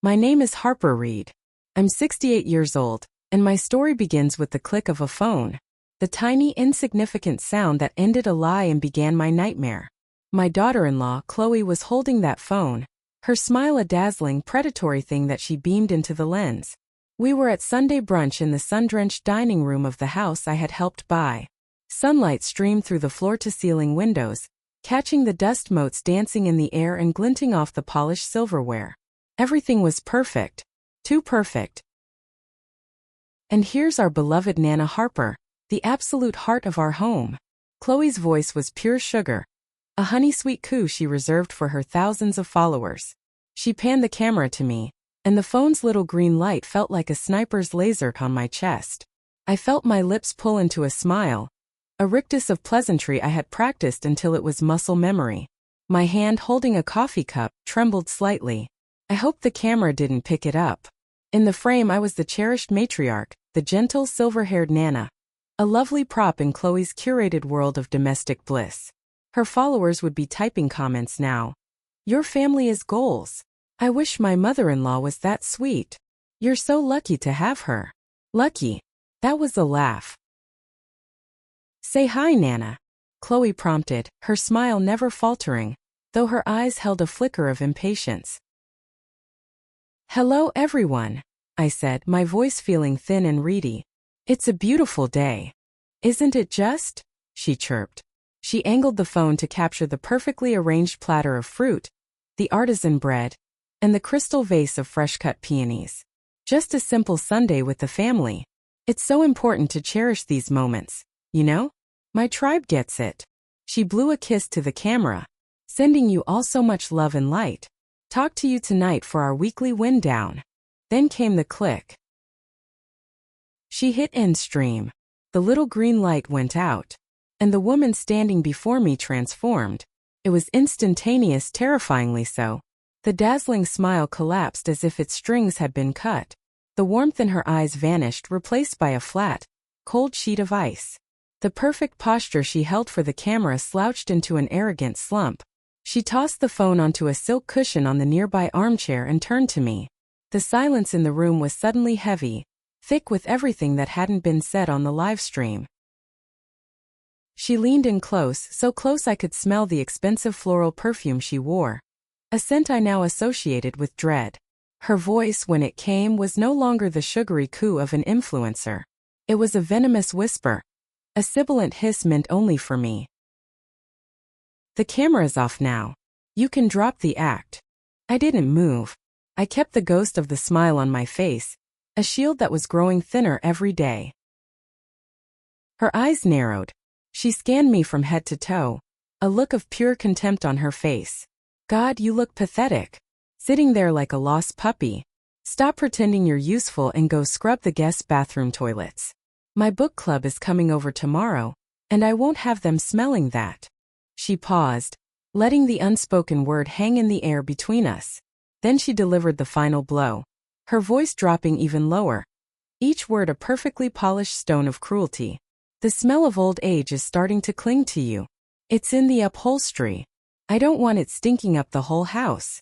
My name is Harper Reed. I'm 68 years old, and my story begins with the click of a phone. The tiny, insignificant sound that ended a lie and began my nightmare. My daughter-in-law, Chloe, was holding that phone, her smile a dazzling, predatory thing that she beamed into the lens. We were at Sunday brunch in the sun-drenched dining room of the house I had helped buy. Sunlight streamed through the floor-to-ceiling windows, catching the dust motes dancing in the air and glinting off the polished silverware. Everything was perfect. Too perfect. And here's our beloved Nana Harper, the absolute heart of our home. Chloe's voice was pure sugar, a honey-sweet coo she reserved for her thousands of followers. She panned the camera to me, and the phone's little green light felt like a sniper's laser on my chest. I felt my lips pull into a smile, a rictus of pleasantry I had practiced until it was muscle memory. My hand holding a coffee cup trembled slightly. I hoped the camera didn't pick it up. In the frame I was the cherished matriarch, the gentle silver-haired Nana. A lovely prop in Chloe's curated world of domestic bliss. Her followers would be typing comments now. Your family is goals. I wish my mother-in-law was that sweet. You're so lucky to have her. Lucky. That was a laugh. Say hi, Nana, Chloe prompted, her smile never faltering, though her eyes held a flicker of impatience. Hello, everyone, I said, my voice feeling thin and reedy. It's a beautiful day. Isn't it just? She chirped. She angled the phone to capture the perfectly arranged platter of fruit, the artisan bread, and the crystal vase of fresh-cut peonies. Just a simple Sunday with the family. It's so important to cherish these moments, you know? My tribe gets it. She blew a kiss to the camera, sending you all so much love and light. Talk to you tonight for our weekly wind down. Then came the click. She hit end stream. The little green light went out, and the woman standing before me transformed. It was instantaneous, terrifyingly so. The dazzling smile collapsed as if its strings had been cut. The warmth in her eyes vanished, replaced by a flat, cold sheet of ice. The perfect posture she held for the camera slouched into an arrogant slump. She tossed the phone onto a silk cushion on the nearby armchair and turned to me. The silence in the room was suddenly heavy, thick with everything that hadn't been said on the live stream. She leaned in close, so close I could smell the expensive floral perfume she wore, a scent I now associated with dread. Her voice, when it came, was no longer the sugary coo of an influencer. It was a venomous whisper, a sibilant hiss meant only for me. The camera's off now. You can drop the act. I didn't move. I kept the ghost of the smile on my face, a shield that was growing thinner every day. Her eyes narrowed. She scanned me from head to toe, a look of pure contempt on her face. God, you look pathetic. Sitting there like a lost puppy. Stop pretending you're useful and go scrub the guest bathroom toilets. My book club is coming over tomorrow, and I won't have them smelling that. She paused, letting the unspoken word hang in the air between us. Then she delivered the final blow, her voice dropping even lower, each word a perfectly polished stone of cruelty. The smell of old age is starting to cling to you. It's in the upholstery. I don't want it stinking up the whole house.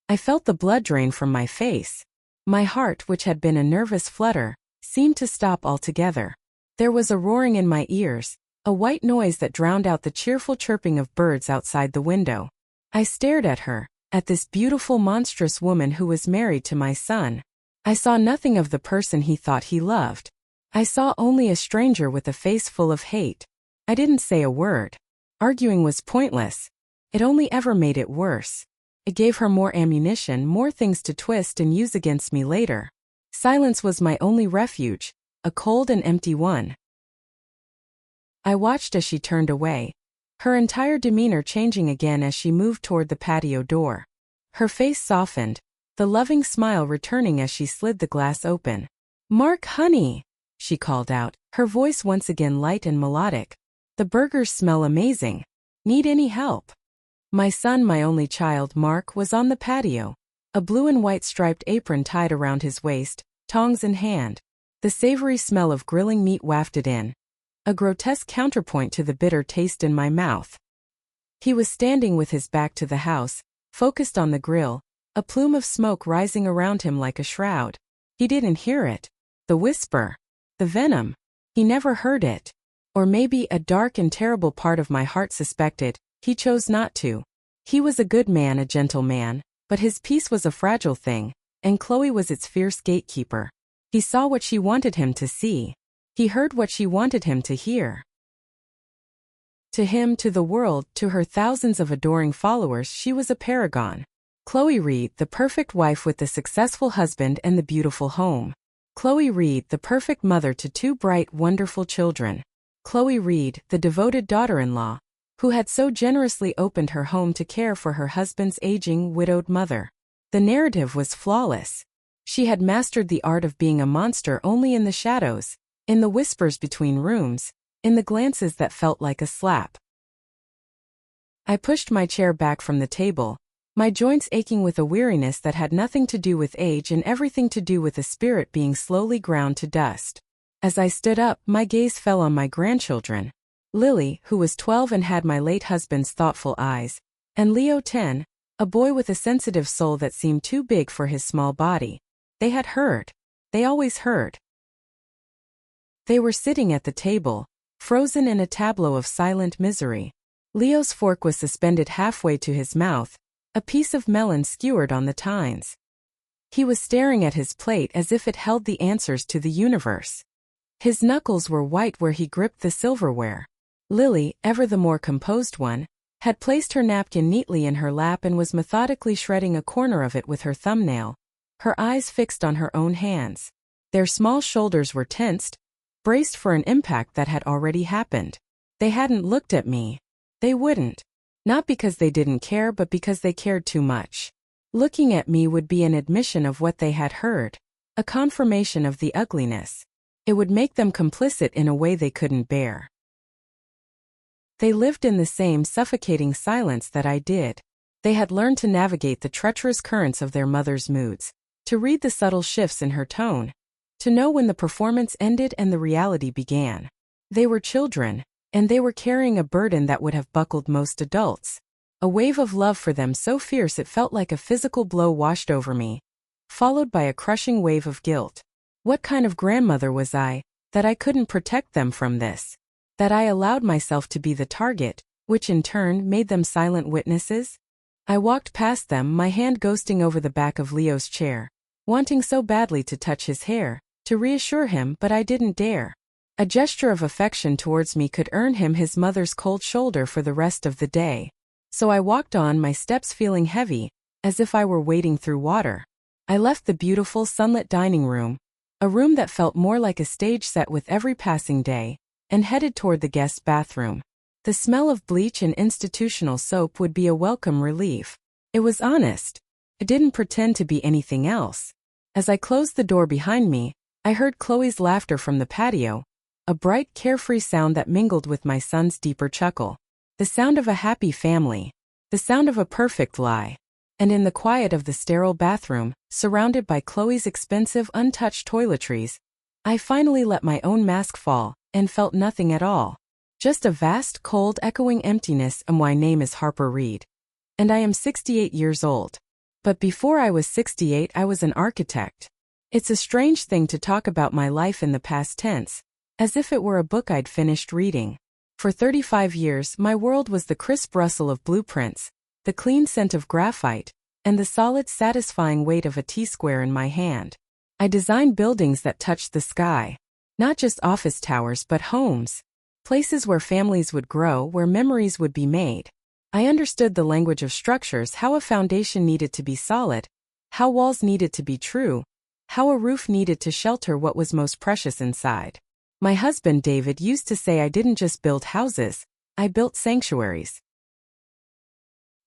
I felt the blood drain from my face. My heart, which had been a nervous flutter, seemed to stop altogether. There was a roaring in my ears, a white noise that drowned out the cheerful chirping of birds outside the window. I stared at her, at this beautiful, monstrous woman who was married to my son. I saw nothing of the person he thought he loved. I saw only a stranger with a face full of hate. I didn't say a word. Arguing was pointless. It only ever made it worse. It gave her more ammunition, more things to twist and use against me later. Silence was my only refuge, a cold and empty one. I watched as she turned away, her entire demeanor changing again as she moved toward the patio door. Her face softened, the loving smile returning as she slid the glass open. Mark, honey, she called out, her voice once again light and melodic. The burgers smell amazing. Need any help? My son, my only child, Mark, was on the patio, a blue and white striped apron tied around his waist, tongs in hand. The savory smell of grilling meat wafted in, a grotesque counterpoint to the bitter taste in my mouth. He was standing with his back to the house, focused on the grill, a plume of smoke rising around him like a shroud. He didn't hear it. The whisper. The venom. He never heard it. Or maybe a dark and terrible part of my heart suspected. He chose not to. He was a good man, a gentle man, but his peace was a fragile thing, and Chloe was its fierce gatekeeper. He saw what she wanted him to see. He heard what she wanted him to hear. To him, to the world, to her thousands of adoring followers, she was a paragon. Chloe Reed, the perfect wife with the successful husband and the beautiful home. Chloe Reed, the perfect mother to two bright, wonderful children. Chloe Reed, the devoted daughter-in-law, who had so generously opened her home to care for her husband's aging, widowed mother. The narrative was flawless. She had mastered the art of being a monster only in the shadows, in the whispers between rooms, in the glances that felt like a slap. I pushed my chair back from the table, my joints aching with a weariness that had nothing to do with age and everything to do with the spirit being slowly ground to dust. As I stood up, my gaze fell on my grandchildren. Lily, who was 12 and had my late husband's thoughtful eyes, and Leo 10, a boy with a sensitive soul that seemed too big for his small body. They had heard. They always heard. They were sitting at the table, frozen in a tableau of silent misery. Leo's fork was suspended halfway to his mouth, a piece of melon skewered on the tines. He was staring at his plate as if it held the answers to the universe. His knuckles were white where he gripped the silverware. Lily, ever the more composed one, had placed her napkin neatly in her lap and was methodically shredding a corner of it with her thumbnail, her eyes fixed on her own hands. Their small shoulders were tensed, braced for an impact that had already happened. They hadn't looked at me. They wouldn't. Not because they didn't care, but because they cared too much. Looking at me would be an admission of what they had heard, a confirmation of the ugliness. It would make them complicit in a way they couldn't bear. They lived in the same suffocating silence that I did. They had learned to navigate the treacherous currents of their mother's moods, to read the subtle shifts in her tone, to know when the performance ended and the reality began. They were children, and they were carrying a burden that would have buckled most adults. A wave of love for them so fierce it felt like a physical blow washed over me, followed by a crushing wave of guilt. What kind of grandmother was I, that I couldn't protect them from this? That I allowed myself to be the target, which in turn made them silent witnesses? I walked past them, my hand ghosting over the back of Leo's chair, wanting so badly to touch his hair, to reassure him, but I didn't dare. A gesture of affection towards me could earn him his mother's cold shoulder for the rest of the day. So I walked on, my steps feeling heavy, as if I were wading through water. I left the beautiful sunlit dining room, a room that felt more like a stage set with every passing day, and headed toward the guest bathroom. The smell of bleach and institutional soap would be a welcome relief. It was honest. It didn't pretend to be anything else. As I closed the door behind me, I heard Chloe's laughter from the patio, a bright, carefree sound that mingled with my son's deeper chuckle. The sound of a happy family. The sound of a perfect lie. And in the quiet of the sterile bathroom, surrounded by Chloe's expensive, untouched toiletries, I finally let my own mask fall, and felt nothing at all. Just a vast, cold, echoing emptiness. My name is Harper Reed. And I am 68 years old. But before I was 68, I was an architect. It's a strange thing to talk about my life in the past tense, as if it were a book I'd finished reading. For 35 years, my world was the crisp rustle of blueprints, the clean scent of graphite, and the solid, satisfying weight of a T-square in my hand. I designed buildings that touched the sky. Not just office towers but homes. Places where families would grow, where memories would be made. I understood the language of structures, how a foundation needed to be solid, how walls needed to be true, how a roof needed to shelter what was most precious inside. My husband David used to say I didn't just build houses, I built sanctuaries.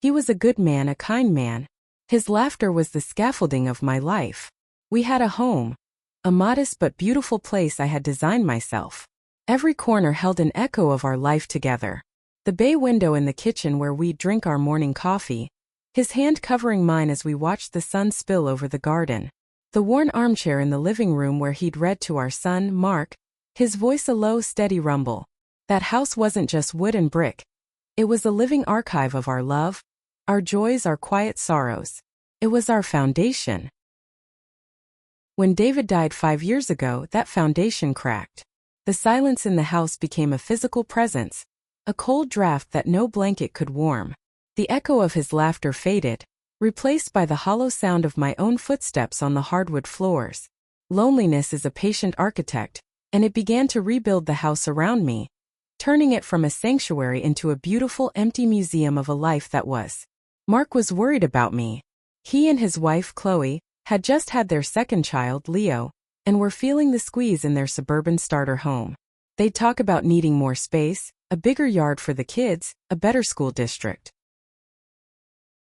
He was a good man, a kind man. His laughter was the scaffolding of my life. We had a home, a modest but beautiful place I had designed myself. Every corner held an echo of our life together. The bay window in the kitchen where we'd drink our morning coffee, his hand covering mine as we watched the sun spill over the garden. The worn armchair in the living room where he'd read to our son, Mark, his voice a low, steady rumble. That house wasn't just wood and brick. It was a living archive of our love, our joys, our quiet sorrows. It was our foundation. When David died 5 years ago, that foundation cracked. The silence in the house became a physical presence, a cold draft that no blanket could warm. The echo of his laughter faded, replaced by the hollow sound of my own footsteps on the hardwood floors. Loneliness is a patient architect, and it began to rebuild the house around me, turning it from a sanctuary into a beautiful empty museum of a life that was. Mark was worried about me. He and his wife, Chloe, had just had their second child, Leo, and were feeling the squeeze in their suburban starter home. They'd talk about needing more space, a bigger yard for the kids, a better school district.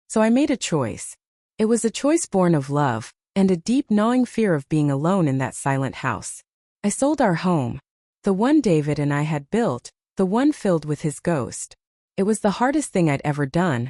So I made a choice. It was a choice born of love, and a deep gnawing fear of being alone in that silent house. I sold our home, the one David and I had built, the one filled with his ghost. It was the hardest thing I'd ever done,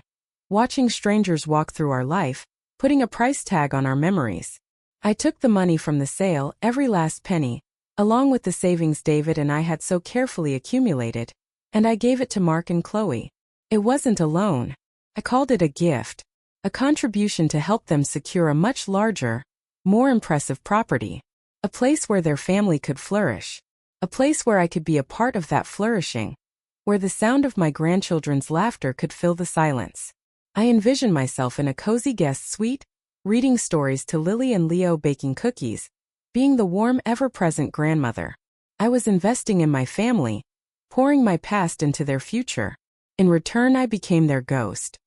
watching strangers walk through our life, putting a price tag on our memories. I took the money from the sale, every last penny, along with the savings David and I had so carefully accumulated, and I gave it to Mark and Chloe. It wasn't a loan. I called it a gift, a contribution to help them secure a much larger, more impressive property, a place where their family could flourish, a place where I could be a part of that flourishing, where the sound of my grandchildren's laughter could fill the silence. I envisioned myself in a cozy guest suite, reading stories to Lily and Leo, baking cookies, being the warm, ever-present grandmother. I was investing in my family, pouring my past into their future. In return, I became their ghost.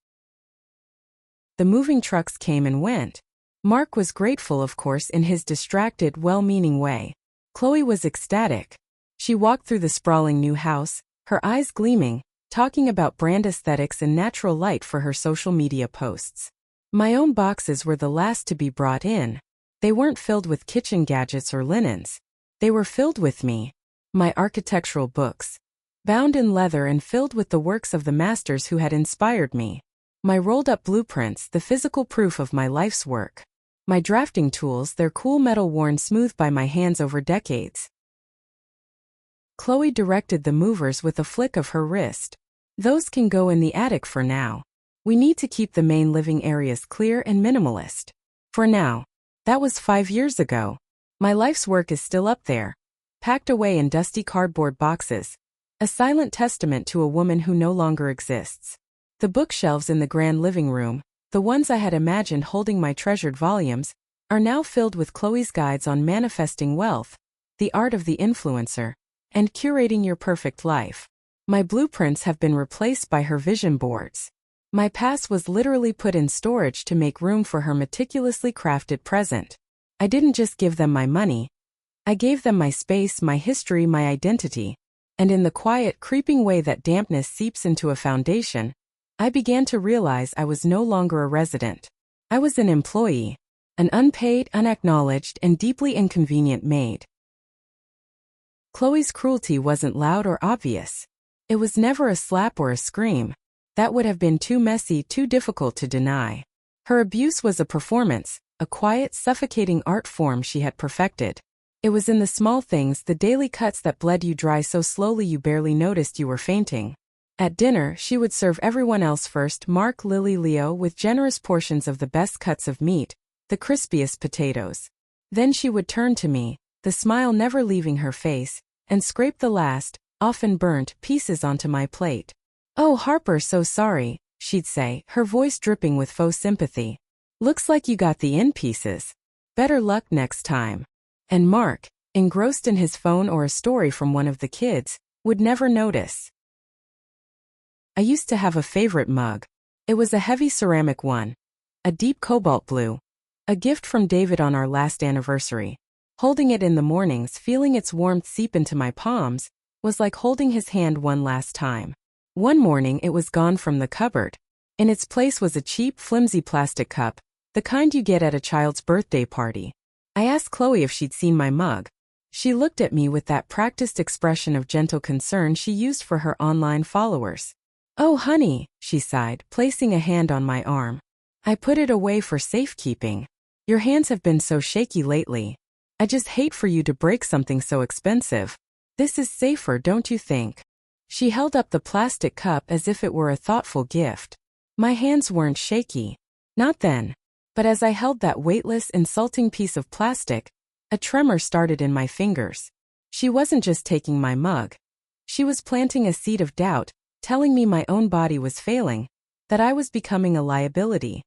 The moving trucks came and went. Mark was grateful, of course, in his distracted, well-meaning way. Chloe was ecstatic. She walked through the sprawling new house, her eyes gleaming, talking about brand aesthetics and natural light for her social media posts. My own boxes were the last to be brought in. They weren't filled with kitchen gadgets or linens. They were filled with me, my architectural books, bound in leather and filled with the works of the masters who had inspired me. My rolled-up blueprints, the physical proof of my life's work. My drafting tools, their cool metal worn smooth by my hands over decades. Chloe directed the movers with a flick of her wrist. Those can go in the attic for now. We need to keep the main living areas clear and minimalist. For now. That was 5 years ago. My life's work is still up there, packed away in dusty cardboard boxes, a silent testament to a woman who no longer exists. The bookshelves in the grand living room, the ones I had imagined holding my treasured volumes, are now filled with Chloe's guides on manifesting wealth, the art of the influencer, and curating your perfect life. My blueprints have been replaced by her vision boards. My past was literally put in storage to make room for her meticulously crafted present. I didn't just give them my money. I gave them my space, my history, my identity. And in the quiet, creeping way that dampness seeps into a foundation, I began to realize I was no longer a resident. I was an employee, an unpaid, unacknowledged, and deeply inconvenient maid. Chloe's cruelty wasn't loud or obvious. It was never a slap or a scream. That would have been too messy, too difficult to deny. Her abuse was a performance, a quiet, suffocating art form she had perfected. It was in the small things, the daily cuts that bled you dry so slowly you barely noticed you were fainting. At dinner, she would serve everyone else first, Mark, Lily, Leo, with generous portions of the best cuts of meat, the crispiest potatoes. Then she would turn to me, the smile never leaving her face, and scrape the last, often burnt, pieces onto my plate. "Oh, Harper, so sorry," she'd say, her voice dripping with faux sympathy. "Looks like you got the in pieces. Better luck next time." And Mark, engrossed in his phone or a story from one of the kids, would never notice. I used to have a favorite mug. It was a heavy ceramic one, a deep cobalt blue, a gift from David on our last anniversary. Holding it in the mornings, feeling its warmth seep into my palms, was like holding his hand one last time. One morning it was gone from the cupboard. In its place was a cheap, flimsy plastic cup, the kind you get at a child's birthday party. I asked Chloe if she'd seen my mug. She looked at me with that practiced expression of gentle concern she used for her online followers. "Oh, honey," she sighed, placing a hand on my arm. "I put it away for safekeeping. Your hands have been so shaky lately. I just hate for you to break something so expensive. This is safer, don't you think?" She held up the plastic cup as if it were a thoughtful gift. My hands weren't shaky. Not then. But as I held that weightless, insulting piece of plastic, a tremor started in my fingers. She wasn't just taking my mug. She was planting a seed of doubt, telling me my own body was failing, that I was becoming a liability.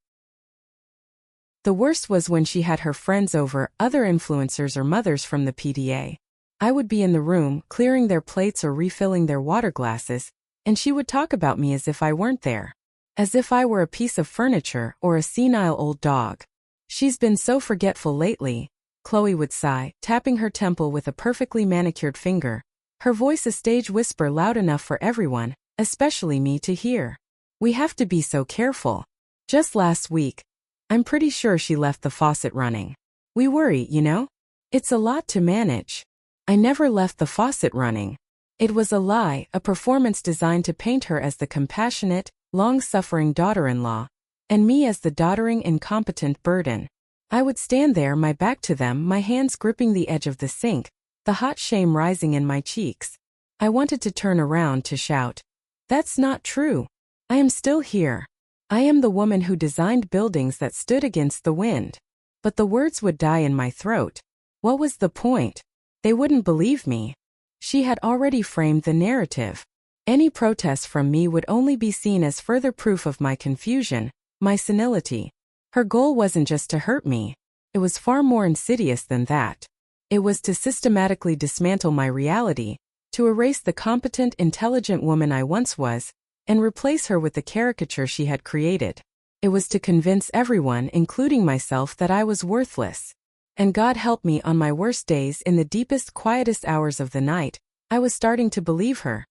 The worst was when she had her friends over, other influencers or mothers from the PDA. I would be in the room, clearing their plates or refilling their water glasses, and she would talk about me as if I weren't there. As if I were a piece of furniture or a senile old dog. "She's been so forgetful lately," Chloe would sigh, tapping her temple with a perfectly manicured finger, her voice a stage whisper loud enough for everyone, especially me, to hear. "We have to be so careful. Just last week, I'm pretty sure she left the faucet running. We worry, you know? It's a lot to manage." I never left the faucet running. It was a lie, a performance designed to paint her as the compassionate, long-suffering daughter-in-law, and me as the doddering, incompetent burden. I would stand there, my back to them, my hands gripping the edge of the sink, the hot shame rising in my cheeks. I wanted to turn around to shout, "That's not true. I am still here. I am the woman who designed buildings that stood against the wind." But the words would die in my throat. What was the point? They wouldn't believe me. She had already framed the narrative. Any protest from me would only be seen as further proof of my confusion, my senility. Her goal wasn't just to hurt me. It was far more insidious than that. It was to systematically dismantle my reality, to erase the competent, intelligent woman I once was, and replace her with the caricature she had created. It was to convince everyone, including myself, that I was worthless. And God help me, on my worst days, in the deepest, quietest hours of the night, I was starting to believe her.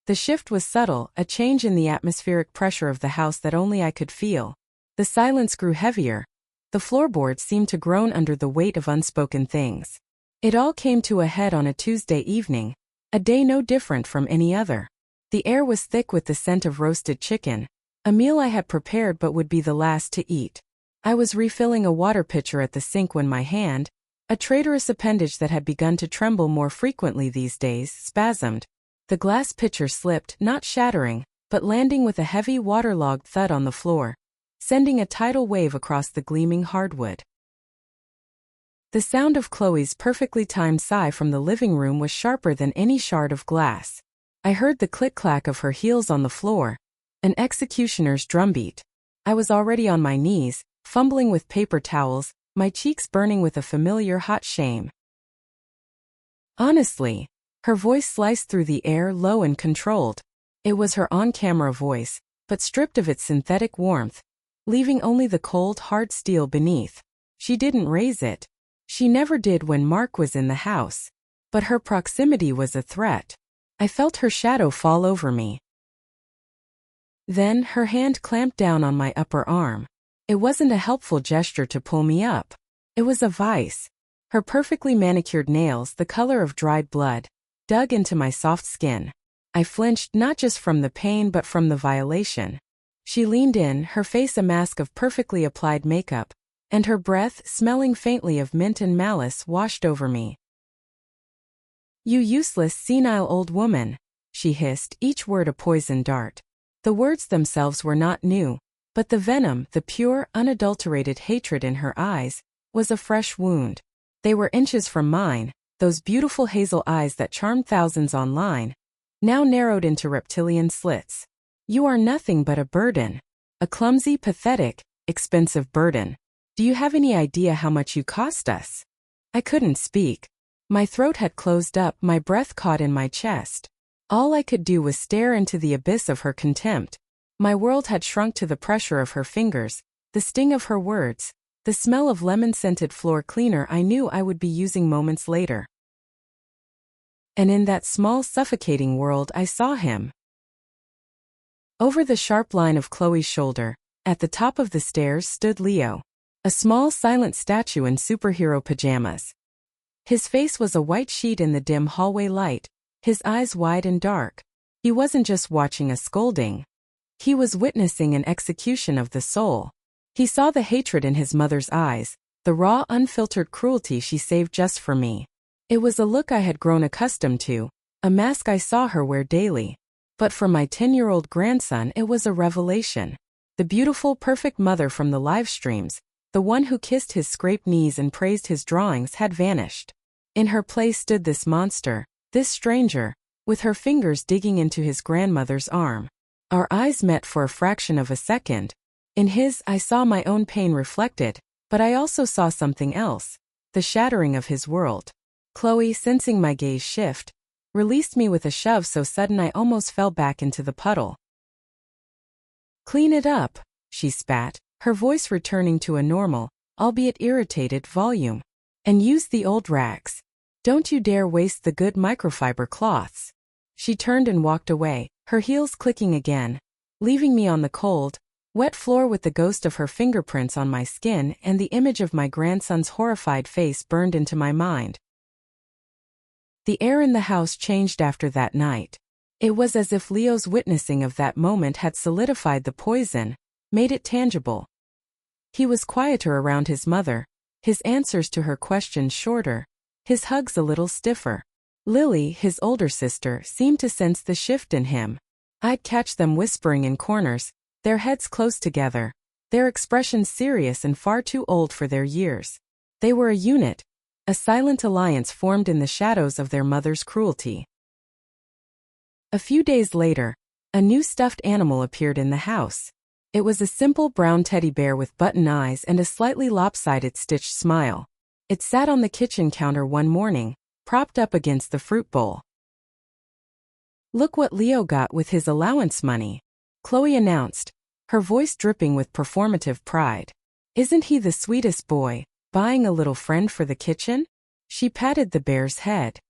The shift was subtle, a change in the atmospheric pressure of the house that only I could feel. The silence grew heavier. The floorboards seemed to groan under the weight of unspoken things. It all came to a head on a Tuesday evening, a day no different from any other. The air was thick with the scent of roasted chicken, a meal I had prepared but would be the last to eat. I was refilling a water pitcher at the sink when my hand, a traitorous appendage that had begun to tremble more frequently these days, spasmed. The glass pitcher slipped, not shattering, but landing with a heavy waterlogged thud on the floor, sending a tidal wave across the gleaming hardwood. The sound of Chloe's perfectly timed sigh from the living room was sharper than any shard of glass. I heard the click-clack of her heels on the floor, an executioner's drumbeat. I was already on my knees, fumbling with paper towels, my cheeks burning with a familiar hot shame. Honestly, her voice sliced through the air, low and controlled. It was her on-camera voice, but stripped of its synthetic warmth, leaving only the cold, hard steel beneath. She didn't raise it. She never did when Mark was in the house. But her proximity was a threat. I felt her shadow fall over me. Then her hand clamped down on my upper arm. It wasn't a helpful gesture to pull me up. It was a vice. Her perfectly manicured nails, the color of dried blood, dug into my soft skin. I flinched, not just from the pain but from the violation. She leaned in, her face a mask of perfectly applied makeup, and her breath, smelling faintly of mint and malice, washed over me. "You useless, senile old woman," she hissed, each word a poison dart. The words themselves were not new, but the venom, the pure, unadulterated hatred in her eyes, was a fresh wound. They were inches from mine, those beautiful hazel eyes that charmed thousands online, now narrowed into reptilian slits. "You are nothing but a burden. A clumsy, pathetic, expensive burden. Do you have any idea how much you cost us?" I couldn't speak. My throat had closed up, my breath caught in my chest. All I could do was stare into the abyss of her contempt. My world had shrunk to the pressure of her fingers, the sting of her words, the smell of lemon-scented floor cleaner I knew I would be using moments later. And in that small, suffocating world I saw him. Over the sharp line of Chloe's shoulder, at the top of the stairs, stood Leo, a small, silent statue in superhero pajamas. His face was a white sheet in the dim hallway light, his eyes wide and dark. He wasn't just watching a scolding. He was witnessing an execution of the soul. He saw the hatred in his mother's eyes, the raw, unfiltered cruelty she saved just for me. It was a look I had grown accustomed to, a mask I saw her wear daily. But for my 10-year-old grandson it was a revelation. The beautiful, perfect mother from the live streams, The one who kissed his scraped knees and praised his drawings had vanished. In her place stood this monster, this stranger, with her fingers digging into his grandmother's arm. Our eyes met for a fraction of a second. In his, I saw my own pain reflected, but I also saw something else, the shattering of his world. Chloe, sensing my gaze shift, released me with a shove so sudden I almost fell back into the puddle. "Clean it up," she spat, her voice returning to a normal, albeit irritated, volume. "And use the old rags. Don't you dare waste the good microfiber cloths." She turned and walked away, her heels clicking again, leaving me on the cold, wet floor with the ghost of her fingerprints on my skin and the image of my grandson's horrified face burned into my mind. The air in the house changed after that night. It was as if Leo's witnessing of that moment had solidified the poison, made it tangible. He was quieter around his mother, his answers to her questions shorter, his hugs a little stiffer. Lily, his older sister, seemed to sense the shift in him. I'd catch them whispering in corners, their heads close together, their expressions serious and far too old for their years. They were a unit, a silent alliance formed in the shadows of their mother's cruelty. A few days later, a new stuffed animal appeared in the house. It was a simple brown teddy bear with button eyes and a slightly lopsided stitched smile. It sat on the kitchen counter one morning, propped up against the fruit bowl. "Look what Leo got with his allowance money," Chloe announced, her voice dripping with performative pride. "Isn't he the sweetest boy, buying a little friend for the kitchen?" She patted the bear's head.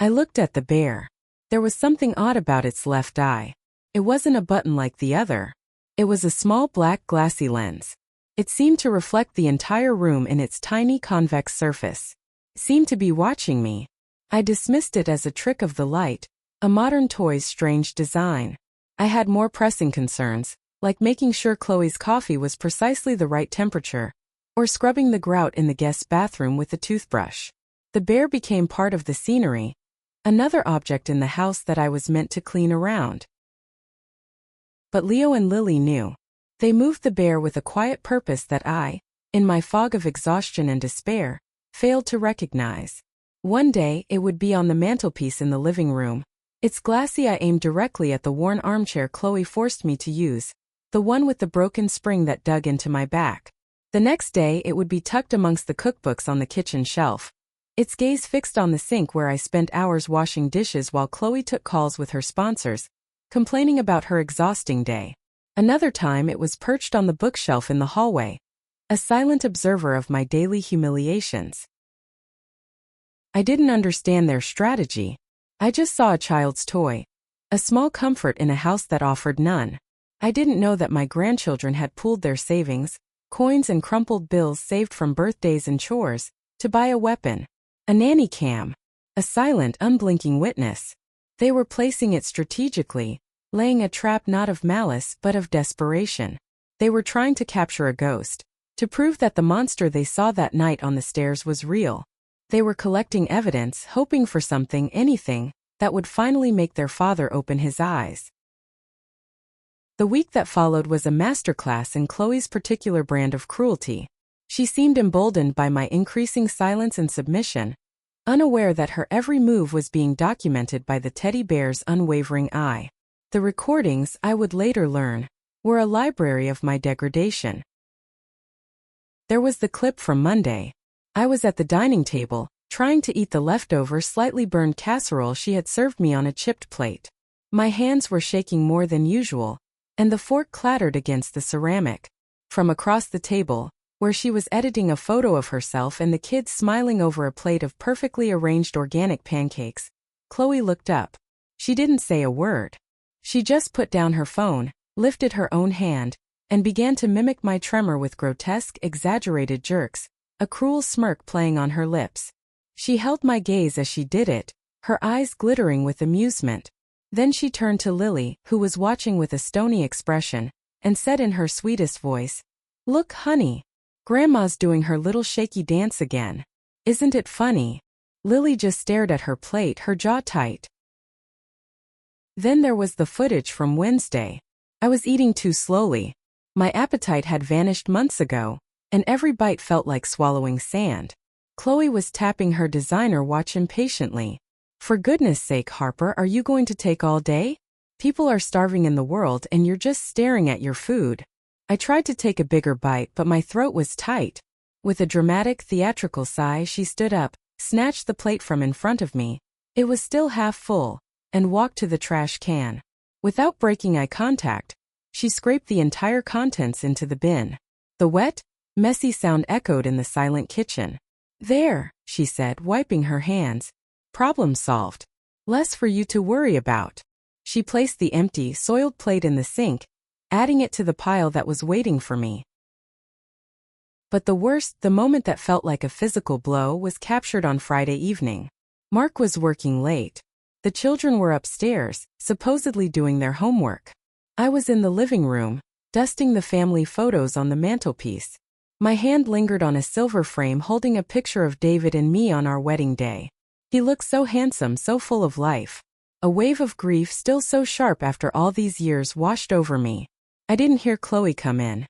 I looked at the bear. There was something odd about its left eye. It wasn't a button like the other. It was a small black glassy lens. It seemed to reflect the entire room in its tiny convex surface. It seemed to be watching me. I dismissed it as a trick of the light, a modern toy's strange design. I had more pressing concerns, like making sure Chloe's coffee was precisely the right temperature, or scrubbing the grout in the guest's bathroom with a toothbrush. The bear became part of the scenery, another object in the house that I was meant to clean around. But Leo and Lily knew. They moved the bear with a quiet purpose that I, in my fog of exhaustion and despair, failed to recognize. One day, it would be on the mantelpiece in the living room. Its glassy eye aimed directly at the worn armchair Chloe forced me to use, the one with the broken spring that dug into my back. The next day, it would be tucked amongst the cookbooks on the kitchen shelf, its gaze fixed on the sink where I spent hours washing dishes while Chloe took calls with her sponsors, complaining about her exhausting day. Another time it was perched on the bookshelf in the hallway, a silent observer of my daily humiliations. I didn't understand their strategy. I just saw a child's toy, a small comfort in a house that offered none. I didn't know that my grandchildren had pooled their savings, coins and crumpled bills saved from birthdays and chores, to buy a weapon, a nanny cam, a silent, unblinking witness. They were placing it strategically, laying a trap not of malice but of desperation. They were trying to capture a ghost, to prove that the monster they saw that night on the stairs was real. They were collecting evidence, hoping for something, anything, that would finally make their father open his eyes. The week that followed was a masterclass in Chloe's particular brand of cruelty. She seemed emboldened by my increasing silence and submission, unaware that her every move was being documented by the teddy bear's unwavering eye. The recordings, I would later learn, were a library of my degradation. There was the clip from Monday. I was at the dining table, trying to eat the leftover slightly burned casserole she had served me on a chipped plate. My hands were shaking more than usual, and the fork clattered against the ceramic. From across the table, where she was editing a photo of herself and the kids smiling over a plate of perfectly arranged organic pancakes, Chloe looked up. She didn't say a word. She just put down her phone, lifted her own hand, and began to mimic my tremor with grotesque, exaggerated jerks, a cruel smirk playing on her lips. She held my gaze as she did it, her eyes glittering with amusement. Then she turned to Lily, who was watching with a stony expression, and said in her sweetest voice, "Look, honey. Grandma's doing her little shaky dance again. Isn't it funny?" Lily just stared at her plate, her jaw tight. Then there was the footage from Wednesday. I was eating too slowly. My appetite had vanished months ago, and every bite felt like swallowing sand. Chloe was tapping her designer watch impatiently. For goodness sake, Harper, are you going to take all day? People are starving in the world and you're just staring at your food. I tried to take a bigger bite, but my throat was tight. With a dramatic, theatrical sigh, she stood up, snatched the plate from in front of me. It was still half full, and walked to the trash can. Without breaking eye contact, she scraped the entire contents into the bin. The wet, messy sound echoed in the silent kitchen. There, she said, wiping her hands. Problem solved. Less for you to worry about. She placed the empty, soiled plate in the sink, adding it to the pile that was waiting for me. But the worst, the moment that felt like a physical blow, was captured on Friday evening. Mark was working late. The children were upstairs, supposedly doing their homework. I was in the living room, dusting the family photos on the mantelpiece. My hand lingered on a silver frame holding a picture of David and me on our wedding day. He looked so handsome, so full of life. A wave of grief, still so sharp after all these years, washed over me. I didn't hear Chloe come in.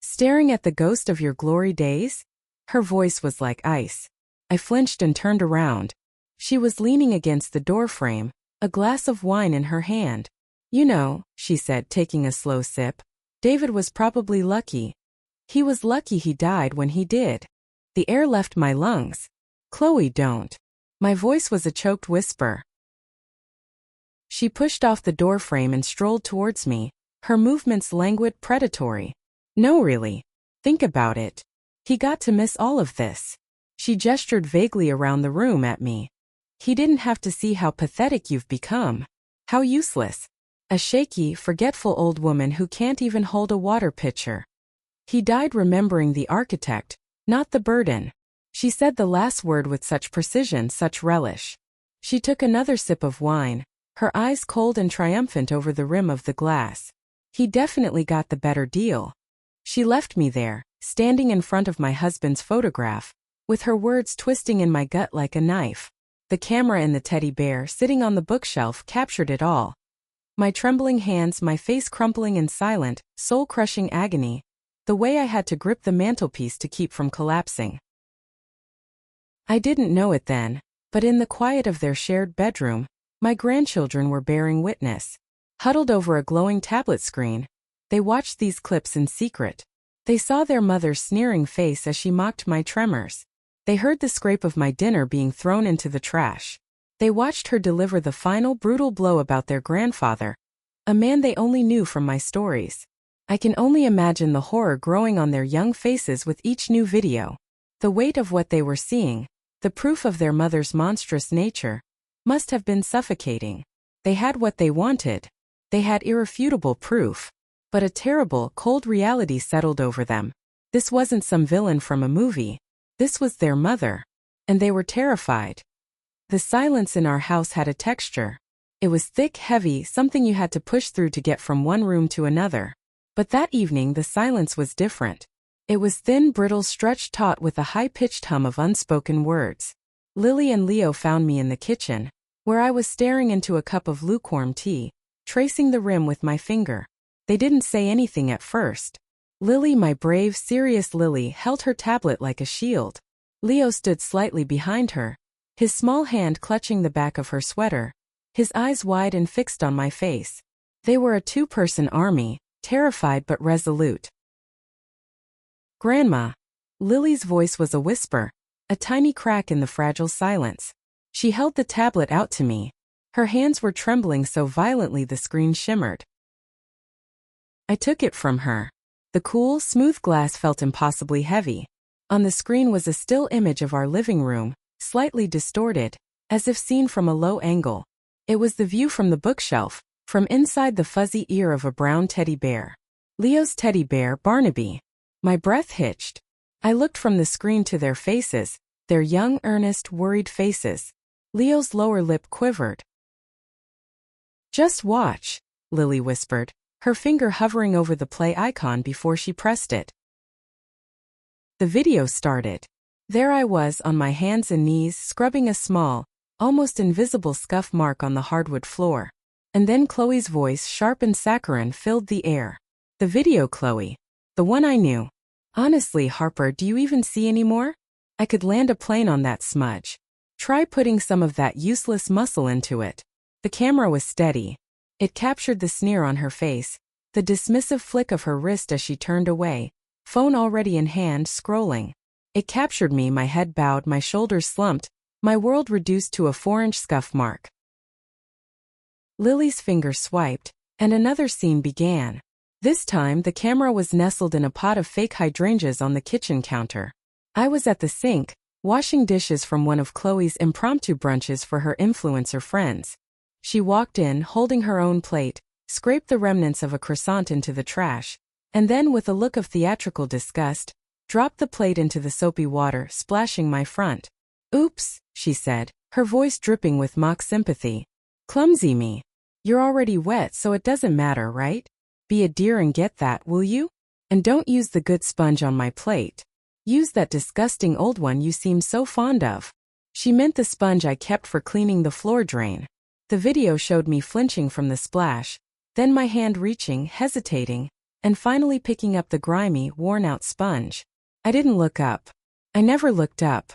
Staring at the ghost of your glory days? Her voice was like ice. I flinched and turned around. She was leaning against the doorframe, a glass of wine in her hand. You know, she said, taking a slow sip, David was probably lucky. He was lucky he died when he did. The air left my lungs. Chloe, don't. My voice was a choked whisper. She pushed off the doorframe and strolled towards me, her movements languid, predatory. No, really. Think about it. He got to miss all of this. She gestured vaguely around the room at me. He didn't have to see how pathetic you've become. How useless. A shaky, forgetful old woman who can't even hold a water pitcher. He died remembering the architect, not the burden. She said the last word with such precision, such relish. She took another sip of wine, her eyes cold and triumphant over the rim of the glass. He definitely got the better deal. She left me there, standing in front of my husband's photograph, with her words twisting in my gut like a knife. The camera and the teddy bear sitting on the bookshelf captured it all. My trembling hands, my face crumpling in silent, soul-crushing agony, the way I had to grip the mantelpiece to keep from collapsing. I didn't know it then, but in the quiet of their shared bedroom, my grandchildren were bearing witness. Huddled over a glowing tablet screen, they watched these clips in secret. They saw their mother's sneering face as she mocked my tremors. They heard the scrape of my dinner being thrown into the trash. They watched her deliver the final brutal blow about their grandfather, a man they only knew from my stories. I can only imagine the horror growing on their young faces with each new video. The weight of what they were seeing, the proof of their mother's monstrous nature, must have been suffocating. They had what they wanted. They had irrefutable proof. But a terrible, cold reality settled over them. This wasn't some villain from a movie. This was their mother. And they were terrified. The silence in our house had a texture. It was thick, heavy, something you had to push through to get from one room to another. But that evening the silence was different. It was thin, brittle, stretched taut with a high-pitched hum of unspoken words. Lily and Leo found me in the kitchen, where I was staring into a cup of lukewarm tea, tracing the rim with my finger. They didn't say anything at first. Lily, my brave, serious Lily, held her tablet like a shield. Leo stood slightly behind her, his small hand clutching the back of her sweater, his eyes wide and fixed on my face. They were a two-person army, terrified but resolute. Grandma. Lily's voice was a whisper, a tiny crack in the fragile silence. She held the tablet out to me. Her hands were trembling so violently the screen shimmered. I took it from her. The cool, smooth glass felt impossibly heavy. On the screen was a still image of our living room, slightly distorted, as if seen from a low angle. It was the view from the bookshelf, from inside the fuzzy ear of a brown teddy bear. Leo's teddy bear, Barnaby. My breath hitched. I looked from the screen to their faces, their young, earnest, worried faces. Leo's lower lip quivered. Just watch, Lily whispered, her finger hovering over the play icon before she pressed it. The video started. There I was on my hands and knees scrubbing a small, almost invisible scuff mark on the hardwood floor. And then Chloe's voice, sharp and saccharine, filled the air. The video, Chloe. The one I knew. Honestly, Harper, do you even see anymore? I could land a plane on that smudge. Try putting some of that useless muscle into it. The camera was steady. It captured the sneer on her face, the dismissive flick of her wrist as she turned away, phone already in hand, scrolling. It captured me, my head bowed, my shoulders slumped, my world reduced to a 4-inch scuff mark. Lily's finger swiped, and another scene began. This time, the camera was nestled in a pot of fake hydrangeas on the kitchen counter. I was at the sink, washing dishes from one of Chloe's impromptu brunches for her influencer friends. She walked in, holding her own plate, scraped the remnants of a croissant into the trash, and then, with a look of theatrical disgust, dropped the plate into the soapy water, splashing my front. "Oops," she said, her voice dripping with mock sympathy. "Clumsy me. You're already wet, so it doesn't matter, right? Be a dear and get that, will you? And don't use the good sponge on my plate. Use that disgusting old one you seem so fond of." She meant the sponge I kept for cleaning the floor drain. The video showed me flinching from the splash, then my hand reaching, hesitating, and finally picking up the grimy, worn-out sponge. I didn't look up. I never looked up.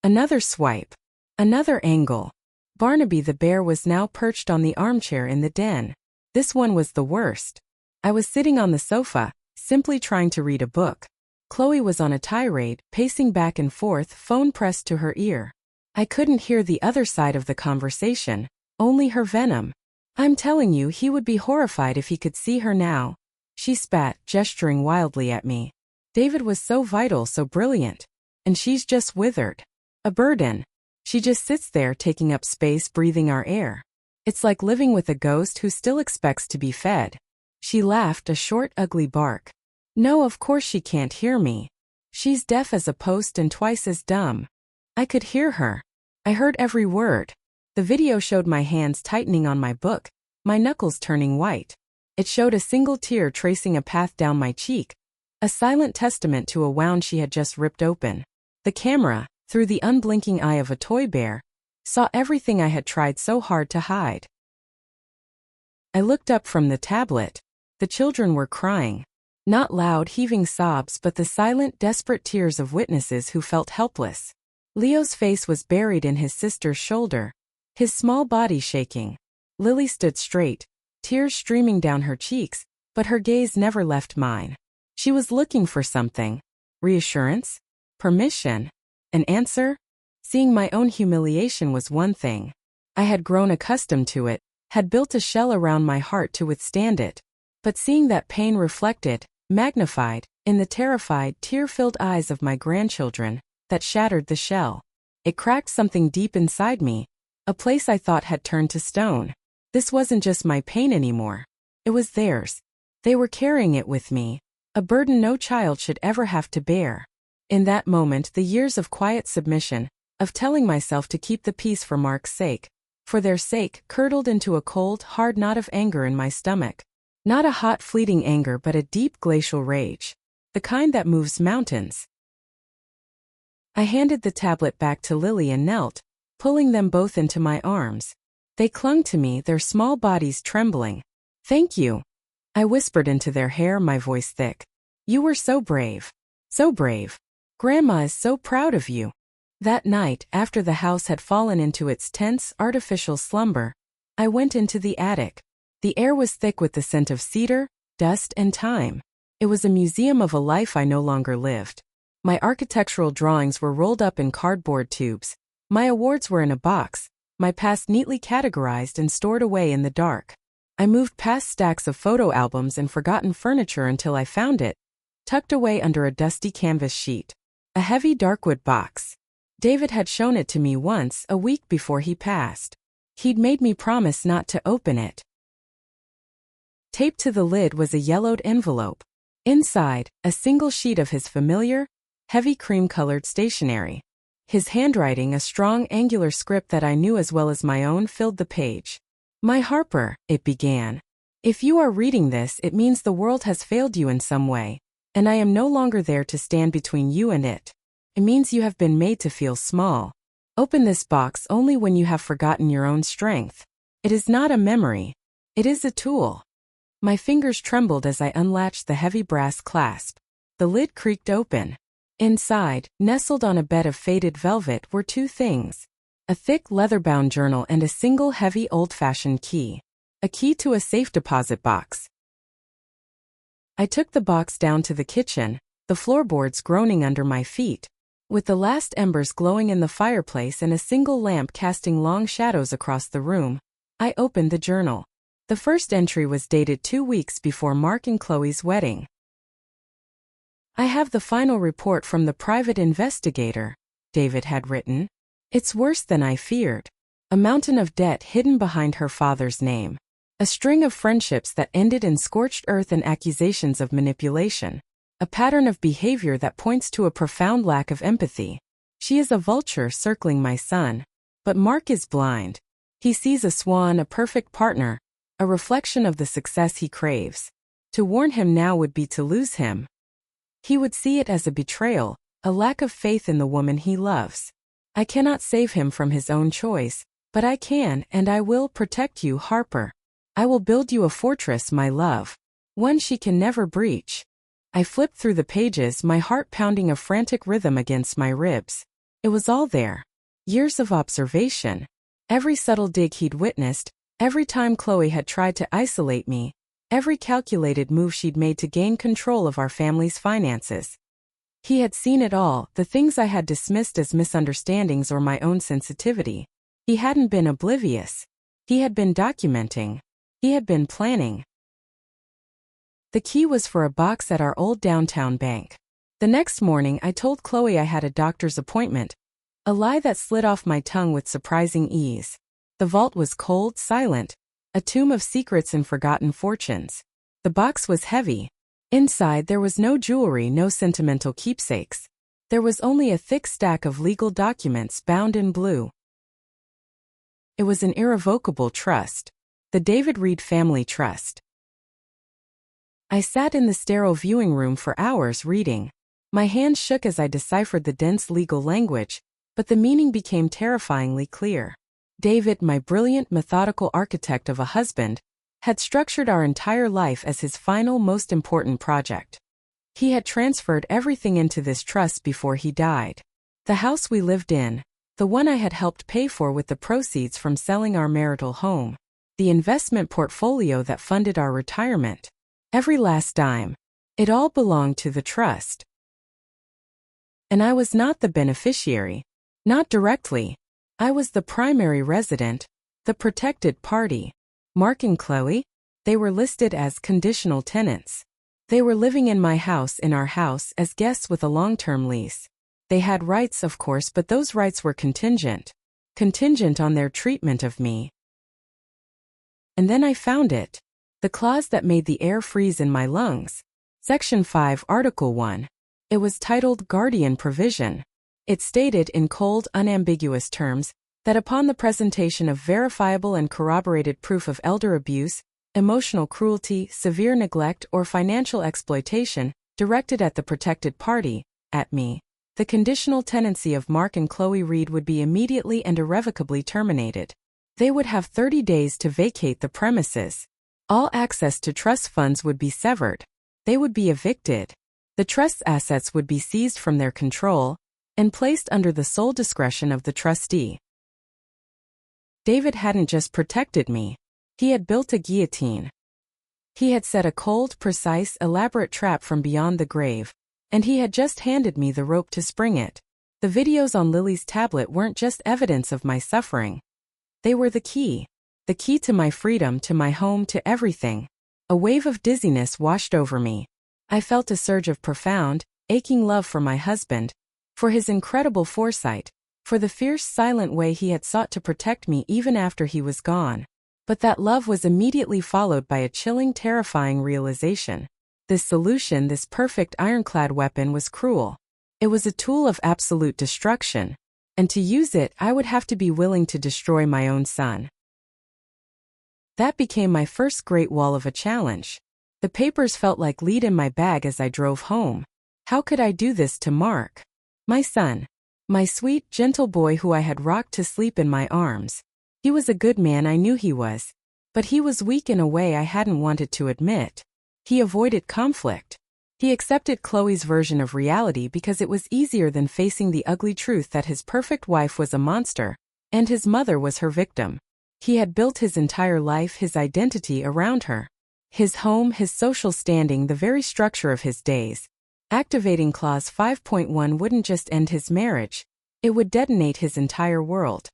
Another swipe. Another angle. Barnaby the bear was now perched on the armchair in the den. This one was the worst. I was sitting on the sofa, simply trying to read a book. Chloe was on a tirade, pacing back and forth, phone pressed to her ear. I couldn't hear the other side of the conversation, only her venom. "I'm telling you, he would be horrified if he could see her now." She spat, gesturing wildly at me. "David was so vital, so brilliant. And she's just withered. A burden. She just sits there taking up space, breathing our air. It's like living with a ghost who still expects to be fed." She laughed, a short, ugly bark. "No, of course she can't hear me. She's deaf as a post and twice as dumb." I could hear her. I heard every word. The video showed my hands tightening on my book, my knuckles turning white. It showed a single tear tracing a path down my cheek, a silent testament to a wound she had just ripped open. The camera, through the unblinking eye of a toy bear, saw everything I had tried so hard to hide. I looked up from the tablet. The children were crying. Not loud, heaving sobs, but the silent, desperate tears of witnesses who felt helpless. Leo's face was buried in his sister's shoulder, his small body shaking. Lily stood straight, tears streaming down her cheeks, but her gaze never left mine. She was looking for something. Reassurance? Permission? An answer? Seeing my own humiliation was one thing. I had grown accustomed to it, had built a shell around my heart to withstand it. But seeing that pain reflected, magnified, in the terrified, tear-filled eyes of my grandchildren, that shattered the shell. It cracked something deep inside me, a place I thought had turned to stone. This wasn't just my pain anymore. It was theirs. They were carrying it with me, a burden no child should ever have to bear. In that moment, the years of quiet submission, of telling myself to keep the peace for Mark's sake, for their sake, curdled into a cold, hard knot of anger in my stomach. Not a hot, fleeting anger, but a deep, glacial rage. The kind that moves mountains. I handed the tablet back to Lily and knelt, pulling them both into my arms. They clung to me, their small bodies trembling. "Thank you," I whispered into their hair, my voice thick. "You were so brave. So brave. Grandma is so proud of you." That night, after the house had fallen into its tense, artificial slumber, I went into the attic. The air was thick with the scent of cedar, dust, and time. It was a museum of a life I no longer lived. My architectural drawings were rolled up in cardboard tubes. My awards were in a box, my past neatly categorized and stored away in the dark. I moved past stacks of photo albums and forgotten furniture until I found it, tucked away under a dusty canvas sheet. A heavy darkwood box. David had shown it to me once, a week before he passed. He'd made me promise not to open it. Taped to the lid was a yellowed envelope. Inside, a single sheet of his familiar, heavy cream-colored stationery. His handwriting, a strong, angular script that I knew as well as my own, filled the page. "My Harper," it began. "If you are reading this, it means the world has failed you in some way, and I am no longer there to stand between you and it. It means you have been made to feel small. Open this box only when you have forgotten your own strength. It is not a memory. It is a tool." My fingers trembled as I unlatched the heavy brass clasp. The lid creaked open. Inside, nestled on a bed of faded velvet, were two things: a thick leather-bound journal and a single heavy old-fashioned key. A key to a safe deposit box. I took the box down to the kitchen, the floorboards groaning under my feet. With the last embers glowing in the fireplace and a single lamp casting long shadows across the room, I opened the journal. The first entry was dated 2 weeks before Mark and Chloe's wedding. "I have the final report from the private investigator," David had written. "It's worse than I feared. A mountain of debt hidden behind her father's name. A string of friendships that ended in scorched earth and accusations of manipulation. A pattern of behavior that points to a profound lack of empathy. She is a vulture circling my son. But Mark is blind. He sees a swan, a perfect partner, a reflection of the success he craves. To warn him now would be to lose him. He would see it as a betrayal, a lack of faith in the woman he loves. I cannot save him from his own choice, but I can and I will protect you, Harper. I will build you a fortress, my love. One she can never breach." I flipped through the pages, my heart pounding a frantic rhythm against my ribs. It was all there. Years of observation. Every subtle dig he'd witnessed, every time Chloe had tried to isolate me, every calculated move she'd made to gain control of our family's finances. He had seen it all, the things I had dismissed as misunderstandings or my own sensitivity. He hadn't been oblivious. He had been documenting. He had been planning. The key was for a box at our old downtown bank. The next morning I told Chloe I had a doctor's appointment, a lie that slid off my tongue with surprising ease. The vault was cold, silent, a tomb of secrets and forgotten fortunes. The box was heavy. Inside there was no jewelry, no sentimental keepsakes. There was only a thick stack of legal documents bound in blue. It was an irrevocable trust. The David Reed Family Trust. I sat in the sterile viewing room for hours reading. My hands shook as I deciphered the dense legal language, but the meaning became terrifyingly clear. David, my brilliant, methodical architect of a husband, had structured our entire life as his final, most important project. He had transferred everything into this trust before he died. The house we lived in, the one I had helped pay for with the proceeds from selling our marital home, the investment portfolio that funded our retirement. Every last dime. It all belonged to the trust. And I was not the beneficiary. Not directly. I was the primary resident, the protected party. Mark and Chloe? They were listed as conditional tenants. They were living in my house, in our house, as guests with a long-term lease. They had rights, of course, but those rights were contingent. Contingent on their treatment of me. And then I found it. The clause that made the air freeze in my lungs. Section 5, Article 1. It was titled Guardian Provision. It stated in cold, unambiguous terms that upon the presentation of verifiable and corroborated proof of elder abuse, emotional cruelty, severe neglect, or financial exploitation directed at the protected party, at me, the conditional tenancy of Mark and Chloe Reed would be immediately and irrevocably terminated. They would have 30 days to vacate the premises. All access to trust funds would be severed. They would be evicted. The trust's assets would be seized from their control and placed under the sole discretion of the trustee. David hadn't just protected me. He had built a guillotine. He had set a cold, precise, elaborate trap from beyond the grave, and he had just handed me the rope to spring it. The videos on Lily's tablet weren't just evidence of my suffering. They were the key to my freedom, to my home, to everything. A wave of dizziness washed over me. I felt a surge of profound, aching love for my husband, for his incredible foresight, for the fierce, silent way he had sought to protect me even after he was gone. But that love was immediately followed by a chilling, terrifying realization. This solution, this perfect ironclad weapon, was cruel. It was a tool of absolute destruction, and to use it, I would have to be willing to destroy my own son. That became my first great wall of a challenge. The papers felt like lead in my bag as I drove home. How could I do this to Mark? My son. My sweet, gentle boy who I had rocked to sleep in my arms. He was a good man, I knew he was. But he was weak in a way I hadn't wanted to admit. He avoided conflict. He accepted Chloe's version of reality because it was easier than facing the ugly truth that his perfect wife was a monster, and his mother was her victim. He had built his entire life, his identity around her. His home, his social standing, the very structure of his days. Activating Clause 5.1 wouldn't just end his marriage, it would detonate his entire world.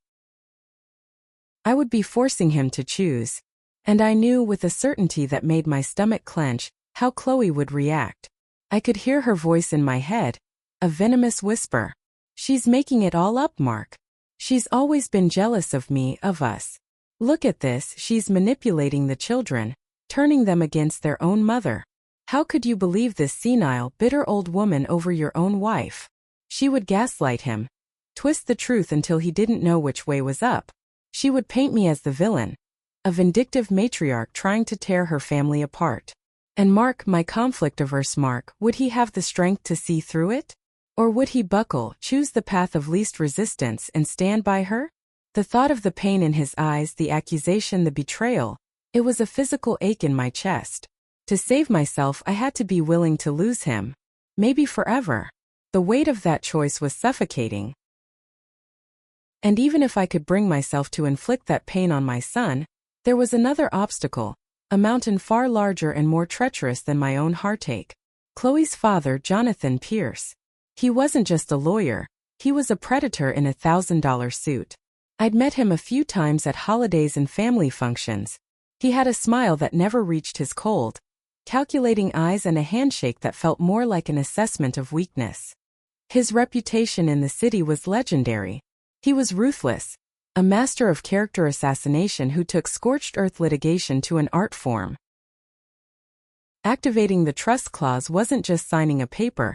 I would be forcing him to choose. And I knew with a certainty that made my stomach clench how Chloe would react. I could hear her voice in my head, a venomous whisper. She's making it all up, Mark. She's always been jealous of me, of us. Look at this, she's manipulating the children, turning them against their own mother. How could you believe this senile, bitter old woman over your own wife? She would gaslight him, twist the truth until he didn't know which way was up. She would paint me as the villain, a vindictive matriarch trying to tear her family apart. And Mark, my conflict-averse Mark, would he have the strength to see through it? Or would he buckle, choose the path of least resistance and stand by her? The thought of the pain in his eyes, the accusation, the betrayal, it was a physical ache in my chest. To save myself, I had to be willing to lose him. Maybe forever. The weight of that choice was suffocating. And even if I could bring myself to inflict that pain on my son, there was another obstacle, a mountain far larger and more treacherous than my own heartache. Chloe's father, Jonathan Pierce. He wasn't just a lawyer, he was a predator in a $1,000 suit. I'd met him a few times at holidays and family functions. He had a smile that never reached his cold, calculating eyes and a handshake that felt more like an assessment of weakness. His reputation in the city was legendary. He was ruthless, a master of character assassination who took scorched earth litigation to an art form. Activating the trust clause wasn't just signing a paper.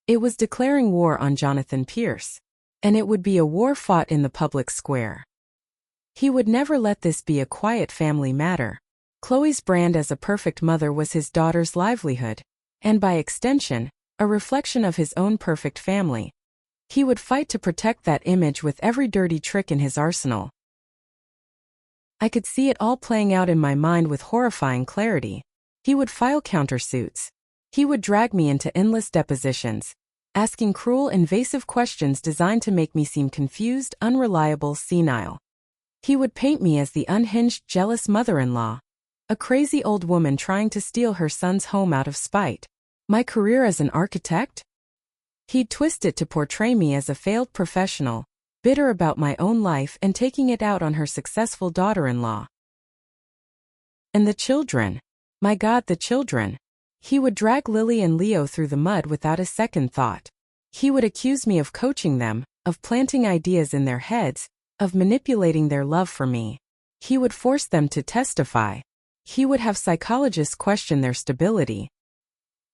It was declaring war on Jonathan Pierce. And it would be a war fought in the public square. He would never let this be a quiet family matter. Chloe's brand as a perfect mother was his daughter's livelihood, and by extension, a reflection of his own perfect family. He would fight to protect that image with every dirty trick in his arsenal. I could see it all playing out in my mind with horrifying clarity. He would file countersuits. He would drag me into endless depositions, asking cruel, invasive questions designed to make me seem confused, unreliable, senile. He would paint me as the unhinged, jealous mother-in-law, a crazy old woman trying to steal her son's home out of spite. My career as an architect? He'd twist it to portray me as a failed professional, bitter about my own life and taking it out on her successful daughter-in-law. And the children. My God, the children. He would drag Lily and Leo through the mud without a second thought. He would accuse me of coaching them, of planting ideas in their heads, of manipulating their love for me. He would force them to testify. He would have psychologists question their stability.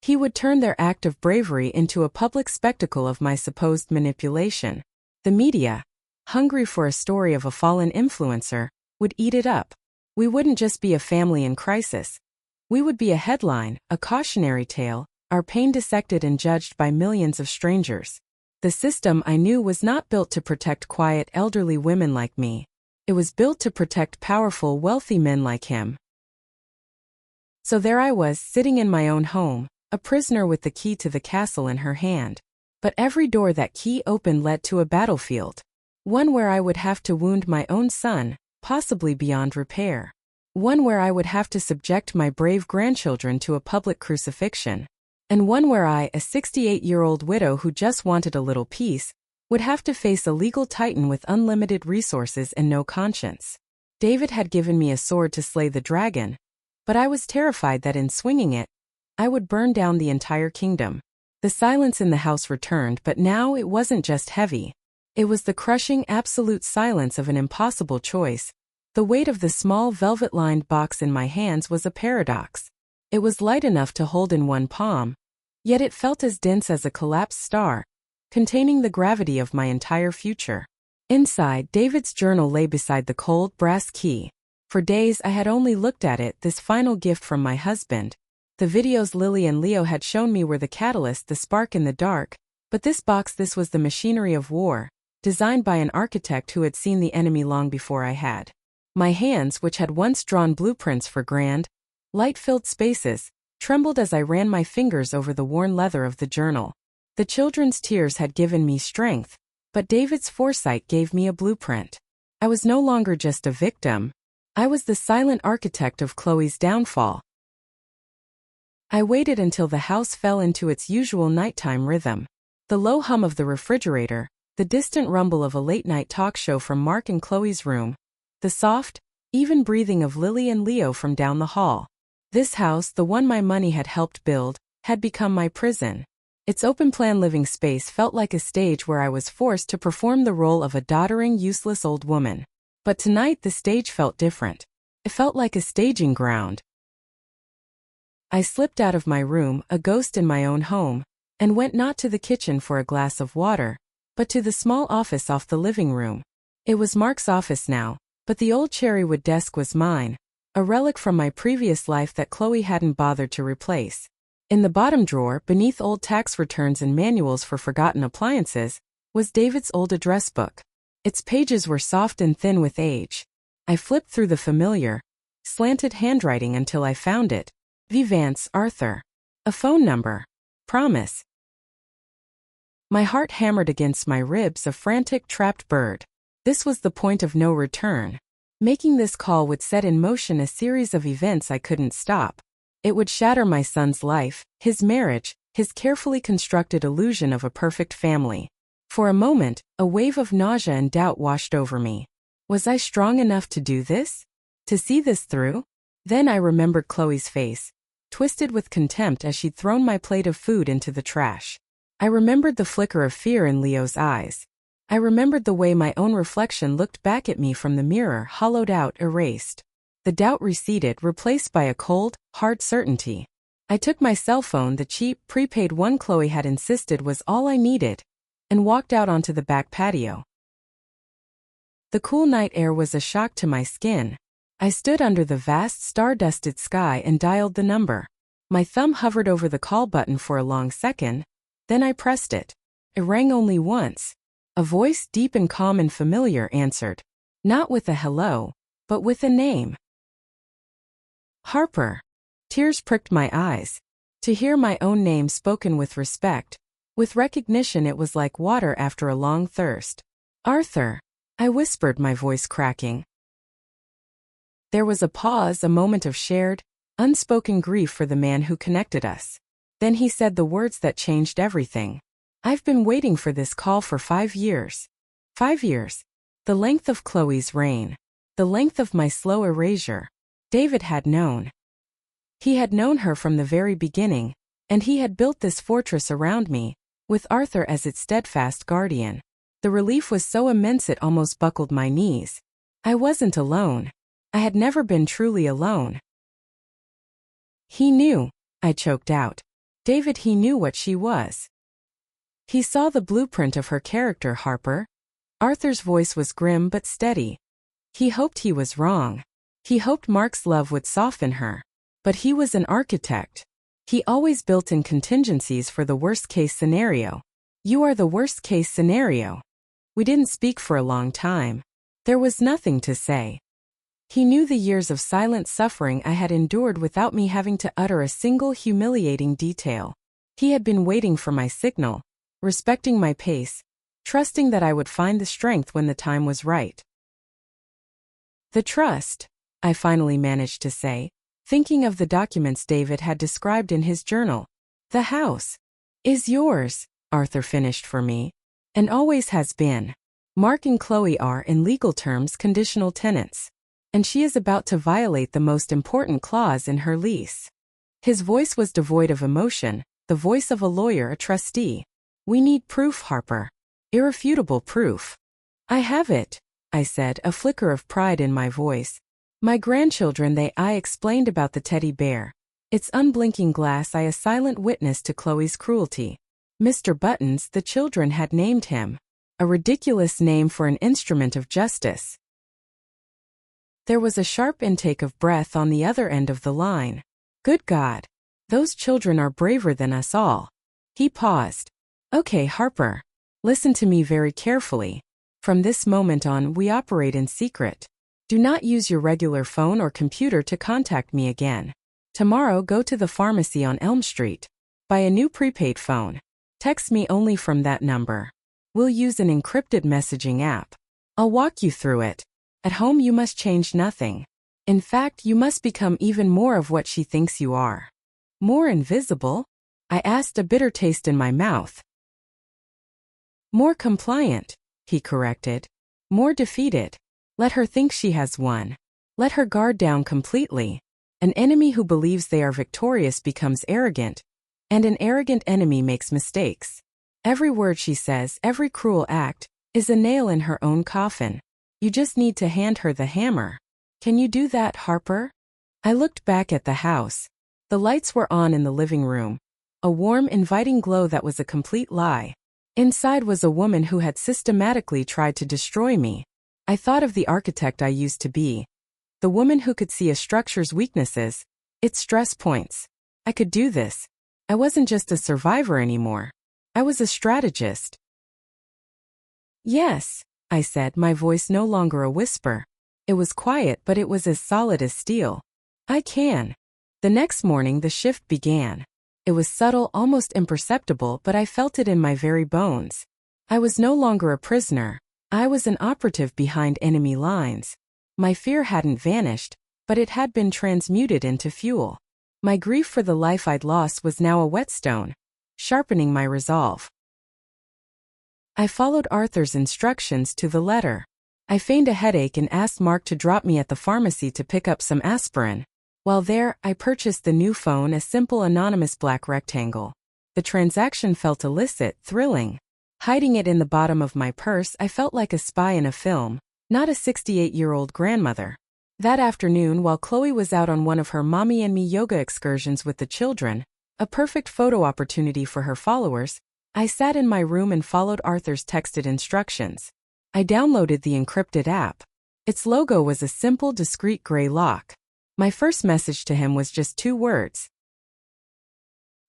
He would turn their act of bravery into a public spectacle of my supposed manipulation. The media, hungry for a story of a fallen influencer, would eat it up. We wouldn't just be a family in crisis. We would be a headline, a cautionary tale, our pain dissected and judged by millions of strangers. The system, I knew, was not built to protect quiet, elderly women like me. It was built to protect powerful, wealthy men like him. So there I was, sitting in my own home, a prisoner with the key to the castle in her hand. But every door that key opened led to a battlefield. One where I would have to wound my own son, possibly beyond repair. One where I would have to subject my brave grandchildren to a public crucifixion. And one where I, a 68-year-old widow who just wanted a little peace, would have to face a legal titan with unlimited resources and no conscience. David had given me a sword to slay the dragon, but I was terrified that in swinging it, I would burn down the entire kingdom. The silence in the house returned, but now it wasn't just heavy. It was the crushing, absolute silence of an impossible choice. The weight of the small velvet-lined box in my hands was a paradox. It was light enough to hold in one palm, yet it felt as dense as a collapsed star, containing the gravity of my entire future. Inside, David's journal lay beside the cold, brass key. For days I had only looked at it, this final gift from my husband. The videos Lily and Leo had shown me were the catalyst, the spark in the dark, but this box, this was the machinery of war, designed by an architect who had seen the enemy long before I had. My hands, which had once drawn blueprints for grand, light-filled spaces, trembled as I ran my fingers over the worn leather of the journal. The children's tears had given me strength, but David's foresight gave me a blueprint. I was no longer just a victim. I was the silent architect of Chloe's downfall. I waited until the house fell into its usual nighttime rhythm. The low hum of the refrigerator, the distant rumble of a late-night talk show from Mark and Chloe's room, the soft, even breathing of Lily and Leo from down the hall. This house, the one my money had helped build, had become my prison. Its open-plan living space felt like a stage where I was forced to perform the role of a doddering, useless old woman. But tonight the stage felt different. It felt like a staging ground. I slipped out of my room, a ghost in my own home, and went not to the kitchen for a glass of water, but to the small office off the living room. It was Mark's office now, but the old cherrywood desk was mine, a relic from my previous life that Chloe hadn't bothered to replace. In the bottom drawer, beneath old tax returns and manuals for forgotten appliances, was David's old address book. Its pages were soft and thin with age. I flipped through the familiar, slanted handwriting until I found it. Vivance, Arthur. A phone number. Promise. My heart hammered against my ribs, a frantic, trapped bird. This was the point of no return. Making this call would set in motion a series of events I couldn't stop. It would shatter my son's life, his marriage, his carefully constructed illusion of a perfect family. For a moment, a wave of nausea and doubt washed over me. Was I strong enough to do this? To see this through? Then I remembered Chloe's face, twisted with contempt as she'd thrown my plate of food into the trash. I remembered the flicker of fear in Leo's eyes. I remembered the way my own reflection looked back at me from the mirror, hollowed out, erased. The doubt receded, replaced by a cold, hard certainty. I took my cell phone, the cheap, prepaid one Chloe had insisted was all I needed, and walked out onto the back patio. The cool night air was a shock to my skin. I stood under the vast, star-dusted sky and dialed the number. My thumb hovered over the call button for a long second, then I pressed it. It rang only once. A voice, deep and calm and familiar, answered. Not with a hello, but with a name. Harper. Tears pricked my eyes. To hear my own name spoken with respect, with recognition, it was like water after a long thirst. Arthur. I whispered, my voice cracking. There was a pause, a moment of shared, unspoken grief for the man who connected us. Then he said the words that changed everything. I've been waiting for this call for 5 years. 5 years. The length of Chloe's reign. The length of my slow erasure. David had known. He had known her from the very beginning, and he had built this fortress around me, with Arthur as its steadfast guardian. The relief was so immense it almost buckled my knees. I wasn't alone. I had never been truly alone. He knew, I choked out. David, he knew what she was. He saw the blueprint of her character, Harper. Arthur's voice was grim but steady. He hoped he was wrong. He hoped Mark's love would soften her. But he was an architect. He always built in contingencies for the worst-case scenario. You are the worst-case scenario. We didn't speak for a long time. There was nothing to say. He knew the years of silent suffering I had endured without me having to utter a single humiliating detail. He had been waiting for my signal, respecting my pace, trusting that I would find the strength when the time was right. The trust, I finally managed to say, thinking of the documents David had described in his journal. The house is yours, Arthur finished for me, and always has been. Mark and Chloe are, in legal terms, conditional tenants, and she is about to violate the most important clause in her lease. His voice was devoid of emotion, the voice of a lawyer, a trustee. We need proof, Harper. Irrefutable proof. I have it, I said, a flicker of pride in my voice. My grandchildren, I explained about the teddy bear. Its unblinking glass, I a silent witness to Chloe's cruelty. Mr. Buttons, the children had named him. A ridiculous name for an instrument of justice. There was a sharp intake of breath on the other end of the line. Good God. Those children are braver than us all. He paused. Okay, Harper. Listen to me very carefully. From this moment on, we operate in secret. Do not use your regular phone or computer to contact me again. Tomorrow go to the pharmacy on Elm Street. Buy a new prepaid phone. Text me only from that number. We'll use an encrypted messaging app. I'll walk you through it. At home you must change nothing. In fact, you must become even more of what she thinks you are. More invisible? I asked, a bitter taste in my mouth. More compliant, he corrected. More defeated. Let her think she has won. Let her guard down completely. An enemy who believes they are victorious becomes arrogant, and an arrogant enemy makes mistakes. Every word she says, every cruel act, is a nail in her own coffin. You just need to hand her the hammer. Can you do that, Harper? I looked back at the house. The lights were on in the living room. A warm, inviting glow that was a complete lie. Inside was a woman who had systematically tried to destroy me. I thought of the architect I used to be. The woman who could see a structure's weaknesses, its stress points. I could do this. I wasn't just a survivor anymore. I was a strategist. Yes, I said, my voice no longer a whisper. It was quiet, but it was as solid as steel. I can. The next morning the shift began. It was subtle, almost imperceptible, but I felt it in my very bones. I was no longer a prisoner. I was an operative behind enemy lines. My fear hadn't vanished, but it had been transmuted into fuel. My grief for the life I'd lost was now a whetstone, sharpening my resolve. I followed Arthur's instructions to the letter. I feigned a headache and asked Mark to drop me at the pharmacy to pick up some aspirin. While there, I purchased the new phone, a simple anonymous black rectangle. The transaction felt illicit, thrilling. Hiding it in the bottom of my purse, I felt like a spy in a film, not a 68-year-old grandmother. That afternoon, while Chloe was out on one of her mommy and me yoga excursions with the children, a perfect photo opportunity for her followers, I sat in my room and followed Arthur's texted instructions. I downloaded the encrypted app. Its logo was a simple, discreet gray lock. My first message to him was just 2 words.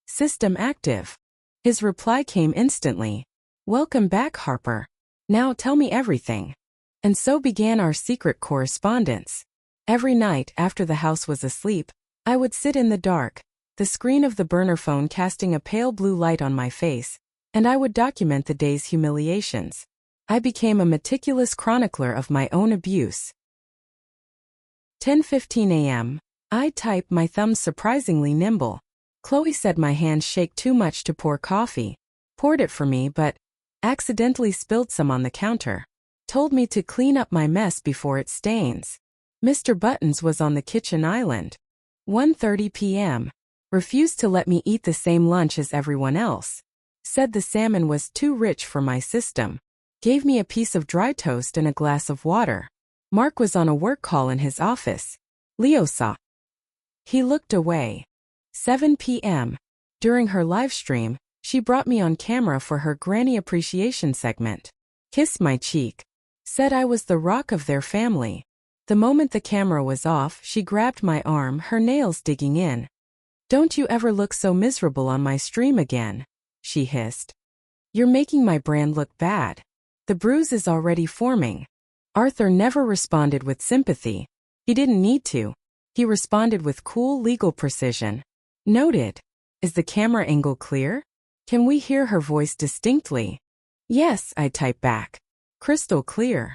System active. His reply came instantly. Welcome back, Harper. Now tell me everything. And so began our secret correspondence. Every night, after the house was asleep, I would sit in the dark, the screen of the burner phone casting a pale blue light on my face, and I would document the day's humiliations. I became a meticulous chronicler of my own abuse. 10:15 a.m. I type, my thumbs surprisingly nimble. Chloe said my hands shake too much to pour coffee. Poured it for me, but accidentally spilled some on the counter. Told me to clean up my mess before it stains. Mr. Buttons was on the kitchen island. 1:30 p.m. Refused to let me eat the same lunch as everyone else. Said the salmon was too rich for my system. Gave me a piece of dry toast and a glass of water. Mark was on a work call in his office. Leo saw. He looked away. 7 p.m. During her live stream, she brought me on camera for her granny appreciation segment. Kissed my cheek. Said I was the rock of their family. The moment the camera was off, she grabbed my arm, her nails digging in. Don't you ever look so miserable on my stream again, she hissed. You're making my brand look bad. The bruise is already forming. Arthur never responded with sympathy. He didn't need to. He responded with cool legal precision. Noted. Is the camera angle clear? Can we hear her voice distinctly? Yes, I typed back. Crystal clear.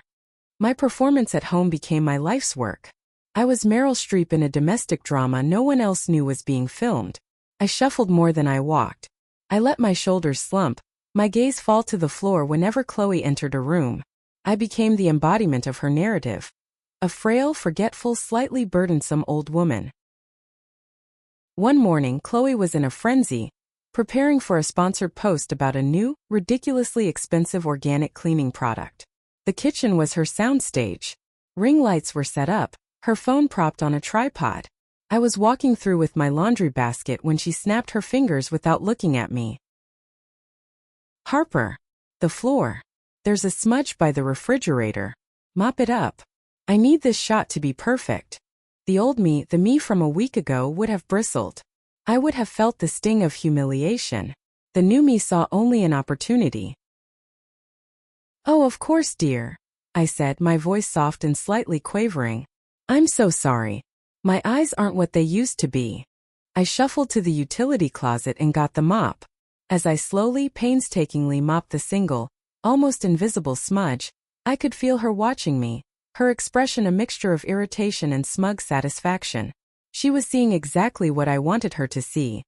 My performance at home became my life's work. I was Meryl Streep in a domestic drama no one else knew was being filmed. I shuffled more than I walked. I let my shoulders slump, my gaze fall to the floor whenever Chloe entered a room. I became the embodiment of her narrative. A frail, forgetful, slightly burdensome old woman. One morning, Chloe was in a frenzy, preparing for a sponsored post about a new, ridiculously expensive organic cleaning product. The kitchen was her soundstage. Ring lights were set up, her phone propped on a tripod. I was walking through with my laundry basket when she snapped her fingers without looking at me. Harper. The floor. There's a smudge by the refrigerator. Mop it up. I need this shot to be perfect. The old me, the me from a week ago, would have bristled. I would have felt the sting of humiliation. The new me saw only an opportunity. Oh, of course, dear. I said, my voice soft and slightly quavering. I'm so sorry. My eyes aren't what they used to be. I shuffled to the utility closet and got the mop. As I slowly, painstakingly mopped the single, almost invisible smudge, I could feel her watching me, her expression a mixture of irritation and smug satisfaction. She was seeing exactly what I wanted her to see.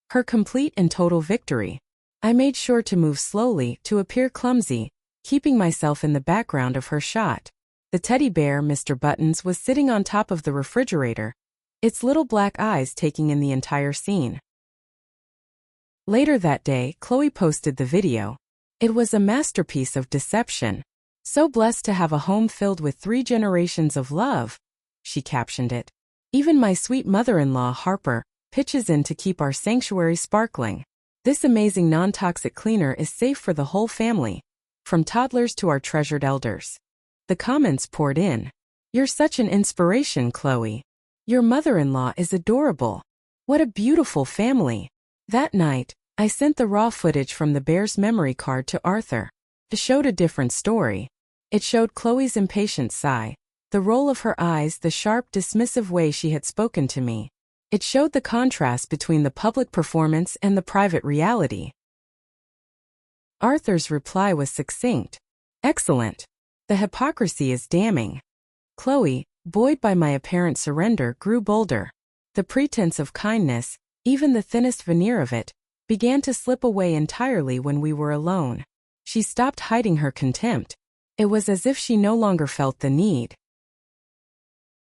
Her complete and total victory. I made sure to move slowly, to appear clumsy, keeping myself in the background of her shot. The teddy bear, Mr. Buttons, was sitting on top of the refrigerator, its little black eyes taking in the entire scene. Later that day, Chloe posted the video. It was a masterpiece of deception. So blessed to have a home filled with 3 generations of love, she captioned it. Even my sweet mother-in-law, Harper, pitches in to keep our sanctuary sparkling. This amazing non-toxic cleaner is safe for the whole family, from toddlers to our treasured elders. The comments poured in. You're such an inspiration, Chloe. Your mother-in-law is adorable. What a beautiful family. That night, I sent the raw footage from the bear's memory card to Arthur. It showed a different story. It showed Chloe's impatient sigh, the roll of her eyes, the sharp, dismissive way she had spoken to me. It showed the contrast between the public performance and the private reality. Arthur's reply was succinct. Excellent. The hypocrisy is damning. Chloe, buoyed by my apparent surrender, grew bolder. The pretense of kindness, even the thinnest veneer of it, began to slip away entirely when we were alone. She stopped hiding her contempt. It was as if she no longer felt the need.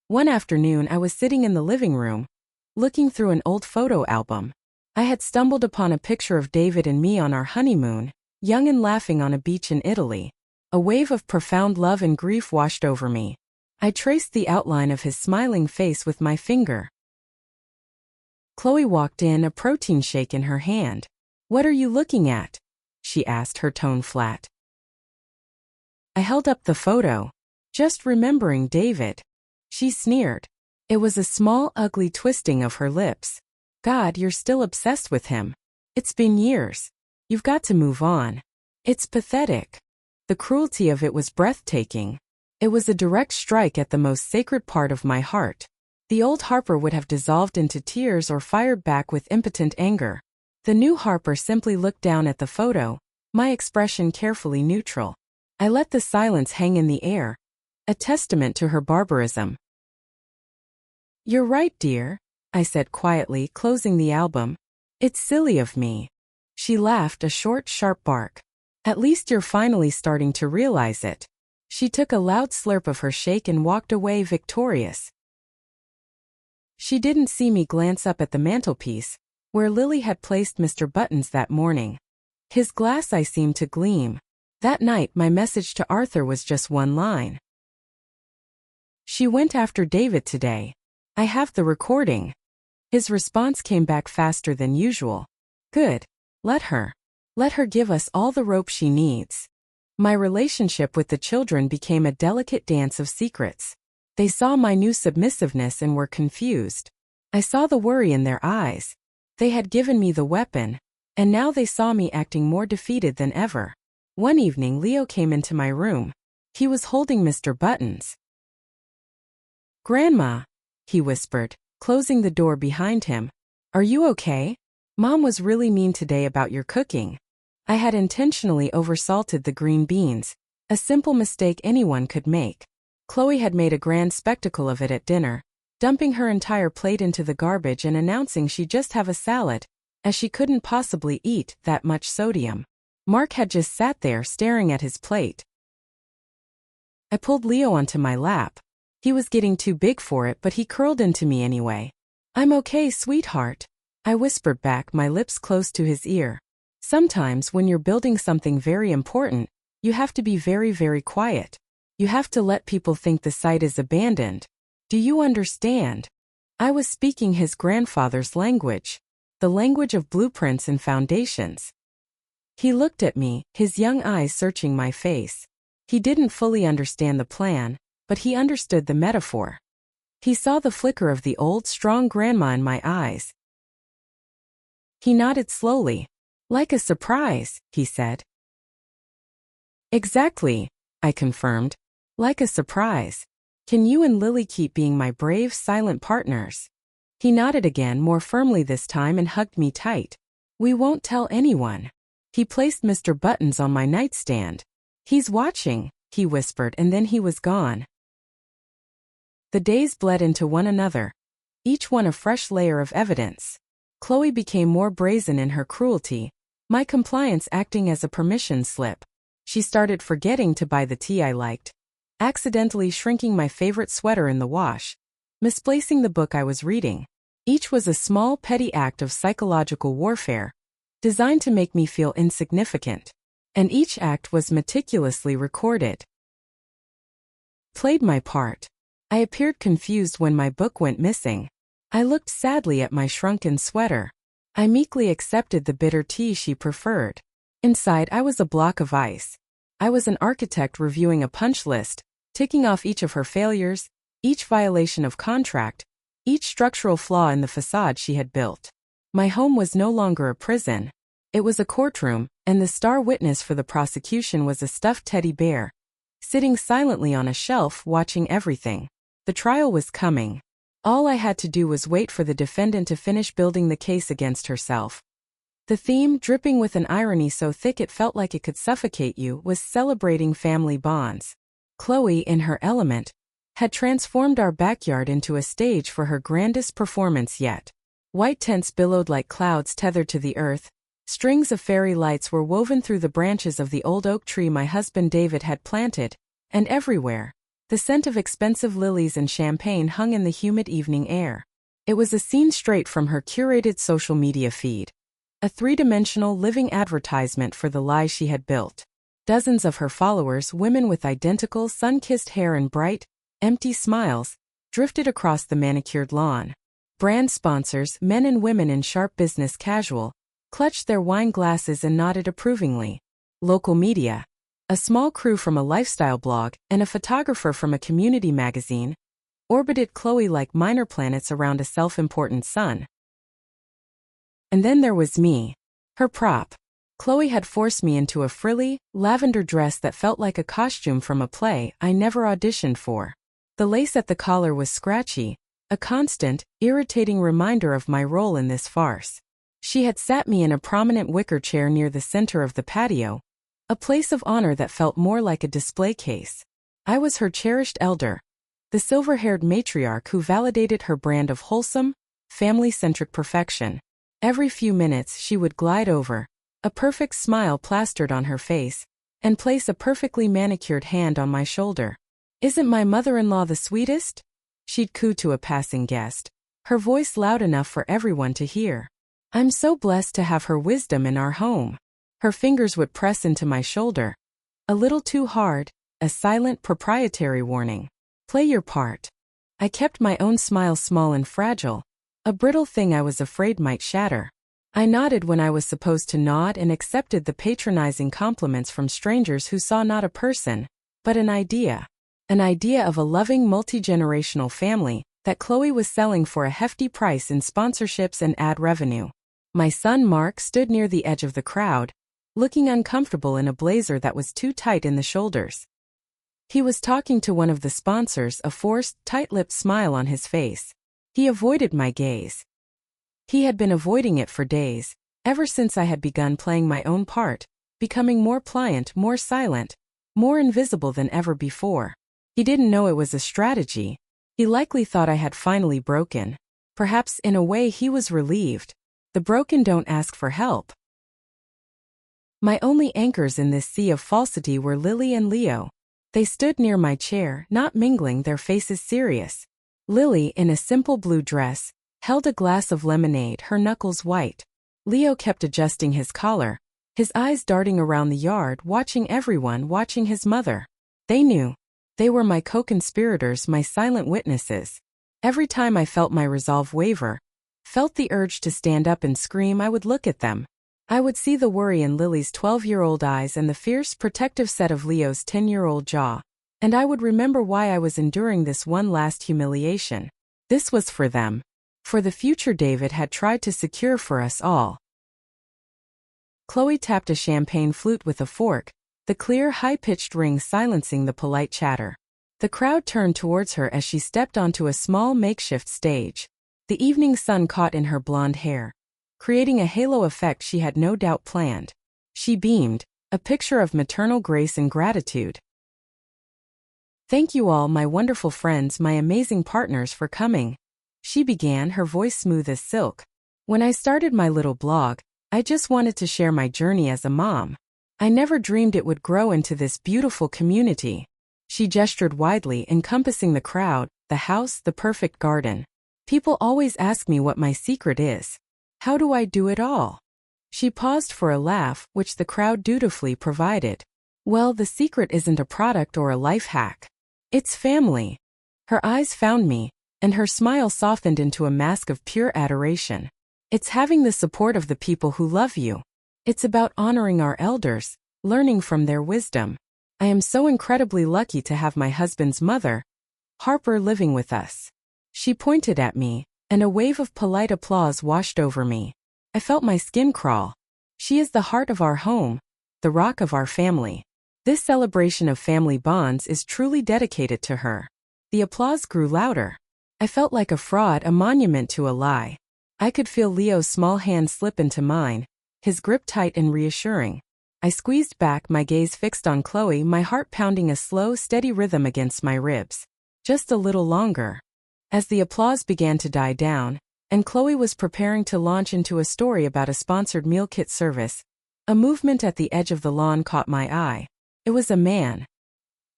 One afternoon I was sitting in the living room, looking through an old photo album. I had stumbled upon a picture of David and me on our honeymoon, young and laughing on a beach in Italy. A wave of profound love and grief washed over me. I traced the outline of his smiling face with my finger. Chloe walked in, a protein shake in her hand. What are you looking at? She asked, her tone flat. I held up the photo. Just remembering David. She sneered. It was a small, ugly twisting of her lips. God, you're still obsessed with him. It's been years. You've got to move on. It's pathetic. The cruelty of it was breathtaking. It was a direct strike at the most sacred part of my heart. The old Harper would have dissolved into tears or fired back with impotent anger. The new Harper simply looked down at the photo, my expression carefully neutral. I let the silence hang in the air, a testament to her barbarism. You're right, dear, I said quietly, closing the album. It's silly of me. She laughed, a short, sharp bark. At least you're finally starting to realize it. She took a loud slurp of her shake and walked away victorious. She didn't see me glance up at the mantelpiece, where Lily had placed Mr. Buttons that morning. His glass eye seemed to gleam. That night my message to Arthur was just one line. She went after David today. I have the recording. His response came back faster than usual. Good. Let her. Let her give us all the rope she needs. My relationship with the children became a delicate dance of secrets. They saw my new submissiveness and were confused. I saw the worry in their eyes. They had given me the weapon, and now they saw me acting more defeated than ever. One evening Leo came into my room. He was holding Mr. Buttons. Grandma, he whispered, closing the door behind him. Are you okay? Mom was really mean today about your cooking. I had intentionally oversalted the green beans, a simple mistake anyone could make. Chloe had made a grand spectacle of it at dinner, dumping her entire plate into the garbage and announcing she'd just have a salad, as she couldn't possibly eat that much sodium. Mark had just sat there staring at his plate. I pulled Leo onto my lap. He was getting too big for it, but he curled into me anyway. I'm okay, sweetheart, I whispered back, my lips close to his ear. Sometimes when you're building something very important, you have to be very, very quiet. You have to let people think the site is abandoned. Do you understand? I was speaking his grandfather's language, the language of blueprints and foundations. He looked at me, his young eyes searching my face. He didn't fully understand the plan, but he understood the metaphor. He saw the flicker of the old, strong grandma in my eyes. He nodded slowly. Like a surprise, he said. Exactly, I confirmed. Like a surprise. Can you and Lily keep being my brave, silent partners? He nodded again, more firmly this time, and hugged me tight. We won't tell anyone. He placed Mr. Buttons on my nightstand. He's watching, he whispered, and then he was gone. The days bled into one another, each one a fresh layer of evidence. Chloe became more brazen in her cruelty, my compliance acting as a permission slip. She started forgetting to buy the tea I liked, accidentally shrinking my favorite sweater in the wash, misplacing the book I was reading. Each was a small, petty act of psychological warfare, designed to make me feel insignificant. And each act was meticulously recorded. Played my part. I appeared confused when my book went missing. I looked sadly at my shrunken sweater. I meekly accepted the bitter tea she preferred. Inside, I was a block of ice. I was an architect reviewing a punch list, ticking off each of her failures, each violation of contract, each structural flaw in the facade she had built. My home was no longer a prison. It was a courtroom, and the star witness for the prosecution was a stuffed teddy bear, sitting silently on a shelf watching everything. The trial was coming. All I had to do was wait for the defendant to finish building the case against herself. The theme, dripping with an irony so thick it felt like it could suffocate you, was celebrating family bonds. Chloe, in her element, had transformed our backyard into a stage for her grandest performance yet. White tents billowed like clouds tethered to the earth. Strings of fairy lights were woven through the branches of the old oak tree my husband David had planted, and everywhere, the scent of expensive lilies and champagne hung in the humid evening air. It was a scene straight from her curated social media feed. A three-dimensional living advertisement for the lie she had built. Dozens of her followers, women with identical sun-kissed hair and bright, empty smiles, drifted across the manicured lawn. Brand sponsors, men and women in sharp business casual, clutched their wine glasses and nodded approvingly. Local media, a small crew from a lifestyle blog, and a photographer from a community magazine, orbited Chloe like minor planets around a self-important sun. And then there was me, her prop. Chloe had forced me into a frilly, lavender dress that felt like a costume from a play I never auditioned for. The lace at the collar was scratchy, a constant, irritating reminder of my role in this farce. She had sat me in a prominent wicker chair near the center of the patio, a place of honor that felt more like a display case. I was her cherished elder, the silver-haired matriarch who validated her brand of wholesome, family-centric perfection. Every few minutes she would glide over, a perfect smile plastered on her face, and place a perfectly manicured hand on my shoulder. "Isn't my mother-in-law the sweetest?" she'd coo to a passing guest, her voice loud enough for everyone to hear. "I'm so blessed to have her wisdom in our home." Her fingers would press into my shoulder. A little too hard, a silent proprietary warning. Play your part. I kept my own smile small and fragile, a brittle thing I was afraid might shatter. I nodded when I was supposed to nod and accepted the patronizing compliments from strangers who saw not a person, but an idea. An idea of a loving multi-generational family that Chloe was selling for a hefty price in sponsorships and ad revenue. My son Mark stood near the edge of the crowd, looking uncomfortable in a blazer that was too tight in the shoulders. He was talking to one of the sponsors, a forced, tight-lipped smile on his face. He avoided my gaze. He had been avoiding it for days, ever since I had begun playing my own part, becoming more pliant, more silent, more invisible than ever before. He didn't know it was a strategy. He likely thought I had finally broken. Perhaps in a way he was relieved. The broken don't ask for help. My only anchors in this sea of falsity were Lily and Leo. They stood near my chair, not mingling, their faces serious. Lily, in a simple blue dress, held a glass of lemonade, her knuckles white. Leo kept adjusting his collar, his eyes darting around the yard, watching everyone, watching his mother. They knew. They were my co-conspirators, my silent witnesses. Every time I felt my resolve waver, felt the urge to stand up and scream, I would look at them. I would see the worry in Lily's 12-year-old eyes and the fierce, protective set of Leo's 10-year-old jaw, and I would remember why I was enduring this one last humiliation. This was for them. For the future David had tried to secure for us all. Chloe tapped a champagne flute with a fork, the clear, high-pitched ring silencing the polite chatter. The crowd turned towards her as she stepped onto a small makeshift stage. The evening sun caught in her blonde hair, creating a halo effect she had no doubt planned. She beamed, a picture of maternal grace and gratitude. "Thank you all, my wonderful friends, my amazing partners, for coming," she began, her voice smooth as silk. "When I started my little blog, I just wanted to share my journey as a mom. I never dreamed it would grow into this beautiful community." She gestured widely, encompassing the crowd, the house, the perfect garden. "People always ask me what my secret is. How do I do it all?" She paused for a laugh, which the crowd dutifully provided. "Well, the secret isn't a product or a life hack. It's family." Her eyes found me, and her smile softened into a mask of pure adoration. "It's having the support of the people who love you. It's about honoring our elders, learning from their wisdom. I am so incredibly lucky to have my husband's mother, Harper, living with us." She pointed at me, and a wave of polite applause washed over me. I felt my skin crawl. She is the heart of our home, the rock of our family. This celebration of family bonds is truly dedicated to her. The applause grew louder. I felt like a fraud, a monument to a lie. I could feel Leo's small hand slip into mine, his grip tight and reassuring. I squeezed back, my gaze fixed on Chloe, my heart pounding a slow, steady rhythm against my ribs. Just a little longer. As the applause began to die down, and Chloe was preparing to launch into a story about a sponsored meal kit service, a movement at the edge of the lawn caught my eye. It was a man.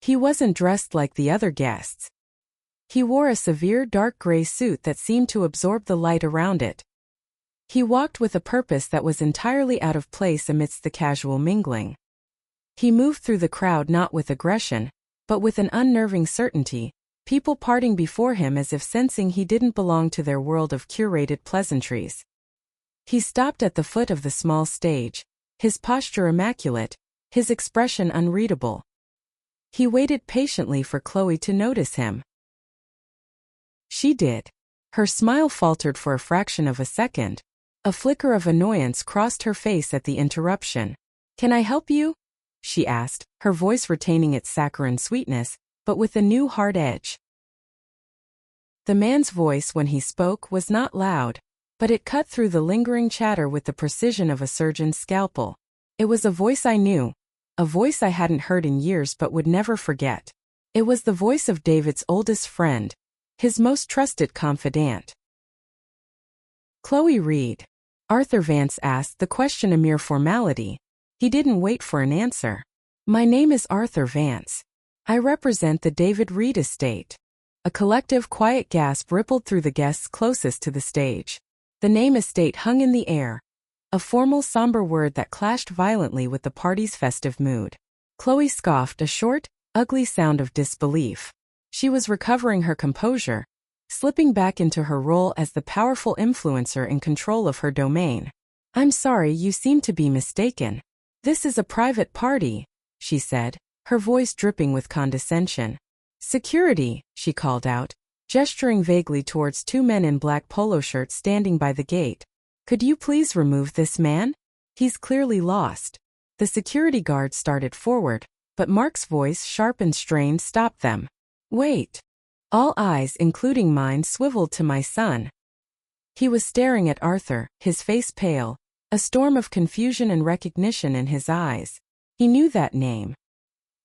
He wasn't dressed like the other guests. He wore a severe dark gray suit that seemed to absorb the light around it. He walked with a purpose that was entirely out of place amidst the casual mingling. He moved through the crowd not with aggression, but with an unnerving certainty, people parting before him as if sensing he didn't belong to their world of curated pleasantries. He stopped at the foot of the small stage, his posture immaculate, his expression unreadable. He waited patiently for Chloe to notice him. She did. Her smile faltered for a fraction of a second. A flicker of annoyance crossed her face at the interruption. "Can I help you?" she asked, her voice retaining its saccharine sweetness, but with a new hard edge. The man's voice when he spoke was not loud, but it cut through the lingering chatter with the precision of a surgeon's scalpel. It was a voice I knew, a voice I hadn't heard in years but would never forget. It was the voice of David's oldest friend, his most trusted confidant. "Chloe Reed?" Arthur Vance asked, the question a mere formality. He didn't wait for an answer. "My name is Arthur Vance. I represent the David Reed estate." A collective quiet gasp rippled through the guests closest to the stage. The name estate hung in the air, a formal, somber word that clashed violently with the party's festive mood. Chloe scoffed, a short, ugly sound of disbelief. She was recovering her composure, slipping back into her role as the powerful influencer in control of her domain. "I'm sorry, you seem to be mistaken. This is a private party," she said, her voice dripping with condescension. "Security," she called out, gesturing vaguely towards two men in black polo shirts standing by the gate. "Could you please remove this man? He's clearly lost." The security guard started forward, but Mark's voice, sharp and strained, stopped them. "Wait." All eyes, including mine, swiveled to my son. He was staring at Arthur, his face pale, a storm of confusion and recognition in his eyes. He knew that name.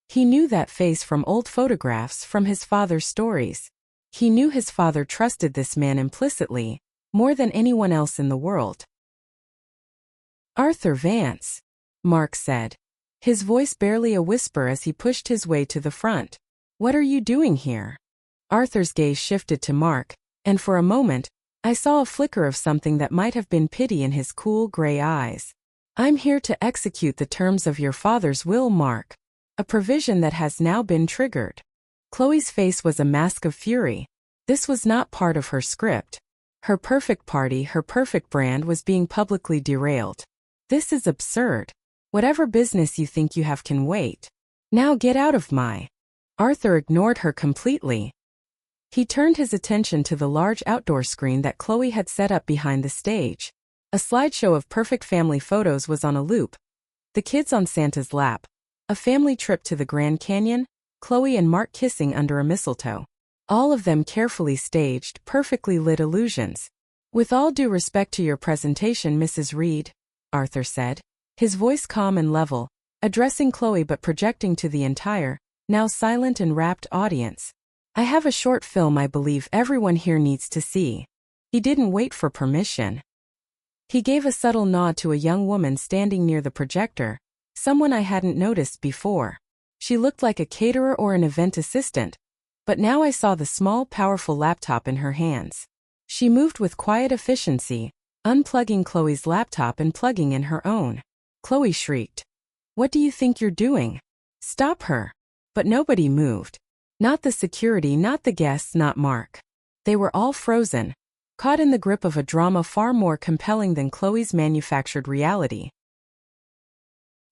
He knew that face from old photographs, from his father's stories. He knew his father trusted this man implicitly, more than anyone else in the world. "Arthur Vance," Mark said, his voice barely a whisper as he pushed his way to the front. "What are you doing here?" Arthur's gaze shifted to Mark, and for a moment, I saw a flicker of something that might have been pity in his cool gray eyes. "I'm here to execute the terms of your father's will, Mark. A provision that has now been triggered." Chloe's face was a mask of fury. This was not part of her script. Her perfect party, her perfect brand was being publicly derailed. "This is absurd. Whatever business you think you have can wait. Now get out of my..." Arthur ignored her completely. He turned his attention to the large outdoor screen that Chloe had set up behind the stage. A slideshow of perfect family photos was on a loop. The kids on Santa's lap, a family trip to the Grand Canyon, Chloe and Mark kissing under a mistletoe. All of them carefully staged, perfectly lit illusions. "With all due respect to your presentation, Mrs. Reed," Arthur said, his voice calm and level, addressing Chloe but projecting to the entire, now silent and rapt audience. "I have a short film I believe everyone here needs to see." He didn't wait for permission. He gave a subtle nod to a young woman standing near the projector, someone I hadn't noticed before. She looked like a caterer or an event assistant, but now I saw the small, powerful laptop in her hands. She moved with quiet efficiency, unplugging Chloe's laptop and plugging in her own. Chloe shrieked, "What do you think you're doing? Stop her!" But nobody moved. Not the security, not the guests, not Mark. They were all frozen, caught in the grip of a drama far more compelling than Chloe's manufactured reality.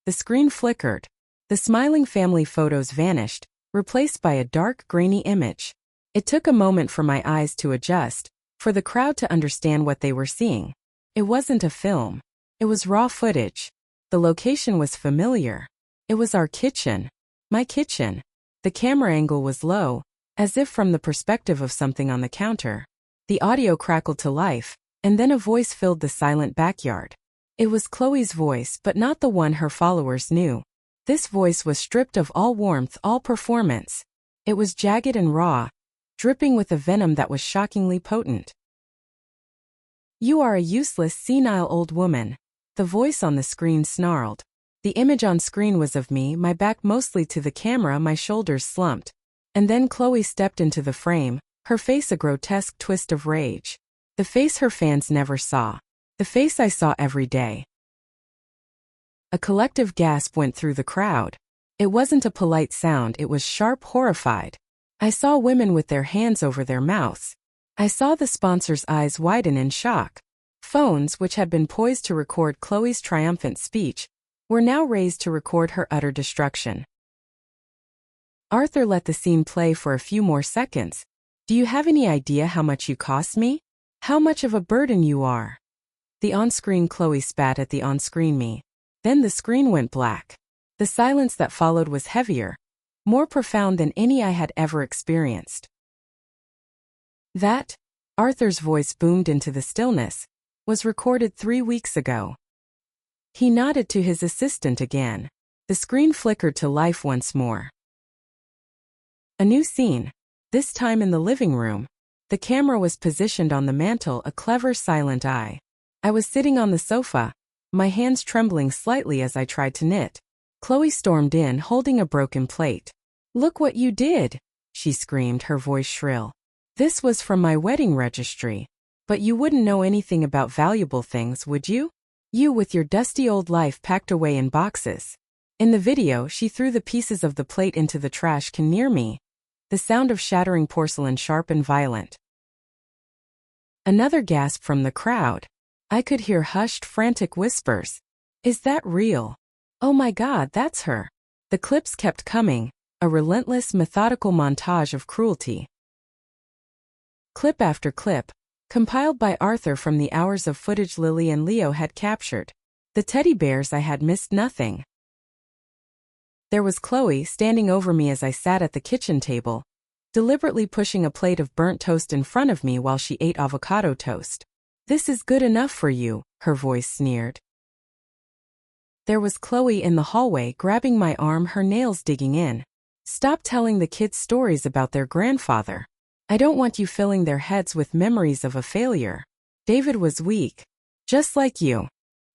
The screen flickered. The smiling family photos vanished, replaced by a dark, grainy image. It took a moment for my eyes to adjust, for the crowd to understand what they were seeing. It wasn't a film. It was raw footage. The location was familiar. It was our kitchen. My kitchen. The camera angle was low, as if from the perspective of something on the counter. The audio crackled to life, and then a voice filled the silent backyard. It was Chloe's voice, but not the one her followers knew. This voice was stripped of all warmth, all performance. It was jagged and raw, dripping with a venom that was shockingly potent. "You are a useless, senile old woman," the voice on the screen snarled. The image on screen was of me, my back mostly to the camera, my shoulders slumped. And then Chloe stepped into the frame, her face a grotesque twist of rage. The face her fans never saw. The face I saw every day. A collective gasp went through the crowd. It wasn't a polite sound, it was sharp, horrified. I saw women with their hands over their mouths. I saw the sponsors' eyes widen in shock. Phones, which had been poised to record Chloe's triumphant speech, were now raised to record her utter destruction. Arthur let the scene play for a few more seconds. "Do you have any idea how much you cost me? How much of a burden you are?" The on-screen Chloe spat at the on-screen me. Then the screen went black. The silence that followed was heavier, more profound than any I had ever experienced. "That," Arthur's voice boomed into the stillness, "was recorded 3 weeks ago." He nodded to his assistant again. The screen flickered to life once more. A new scene, this time in the living room. The camera was positioned on the mantel, a clever silent eye. I was sitting on the sofa, my hands trembling slightly as I tried to knit. Chloe stormed in, holding a broken plate. "Look what you did!" she screamed, her voice shrill. "This was from my wedding registry. But you wouldn't know anything about valuable things, would you? You with your dusty old life packed away in boxes." In the video, she threw the pieces of the plate into the trash can near me. The sound of shattering porcelain sharp and violent. Another gasp from the crowd. I could hear hushed, frantic whispers. "Is that real? Oh my God, that's her." The clips kept coming, a relentless, methodical montage of cruelty. Clip after clip, compiled by Arthur from the hours of footage Lily and Leo had captured. The teddy bears I had missed nothing. There was Chloe standing over me as I sat at the kitchen table, deliberately pushing a plate of burnt toast in front of me while she ate avocado toast. "This is good enough for you," her voice sneered. There was Chloe in the hallway grabbing my arm, her nails digging in. "Stop telling the kids stories about their grandfather. I don't want you filling their heads with memories of a failure. David was weak. Just like you."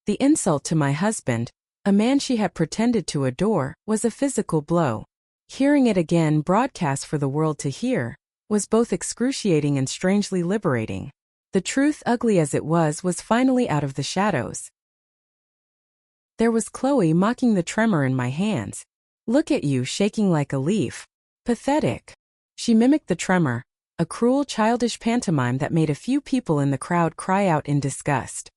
The insult to my husband, a man she had pretended to adore, was a physical blow. Hearing it again, broadcast for the world to hear, was both excruciating and strangely liberating. The truth, ugly as it was finally out of the shadows. There was Chloe mocking the tremor in my hands. "Look at you, shaking like a leaf. Pathetic." She mimicked the tremor, a cruel, childish pantomime that made a few people in the crowd cry out in disgust.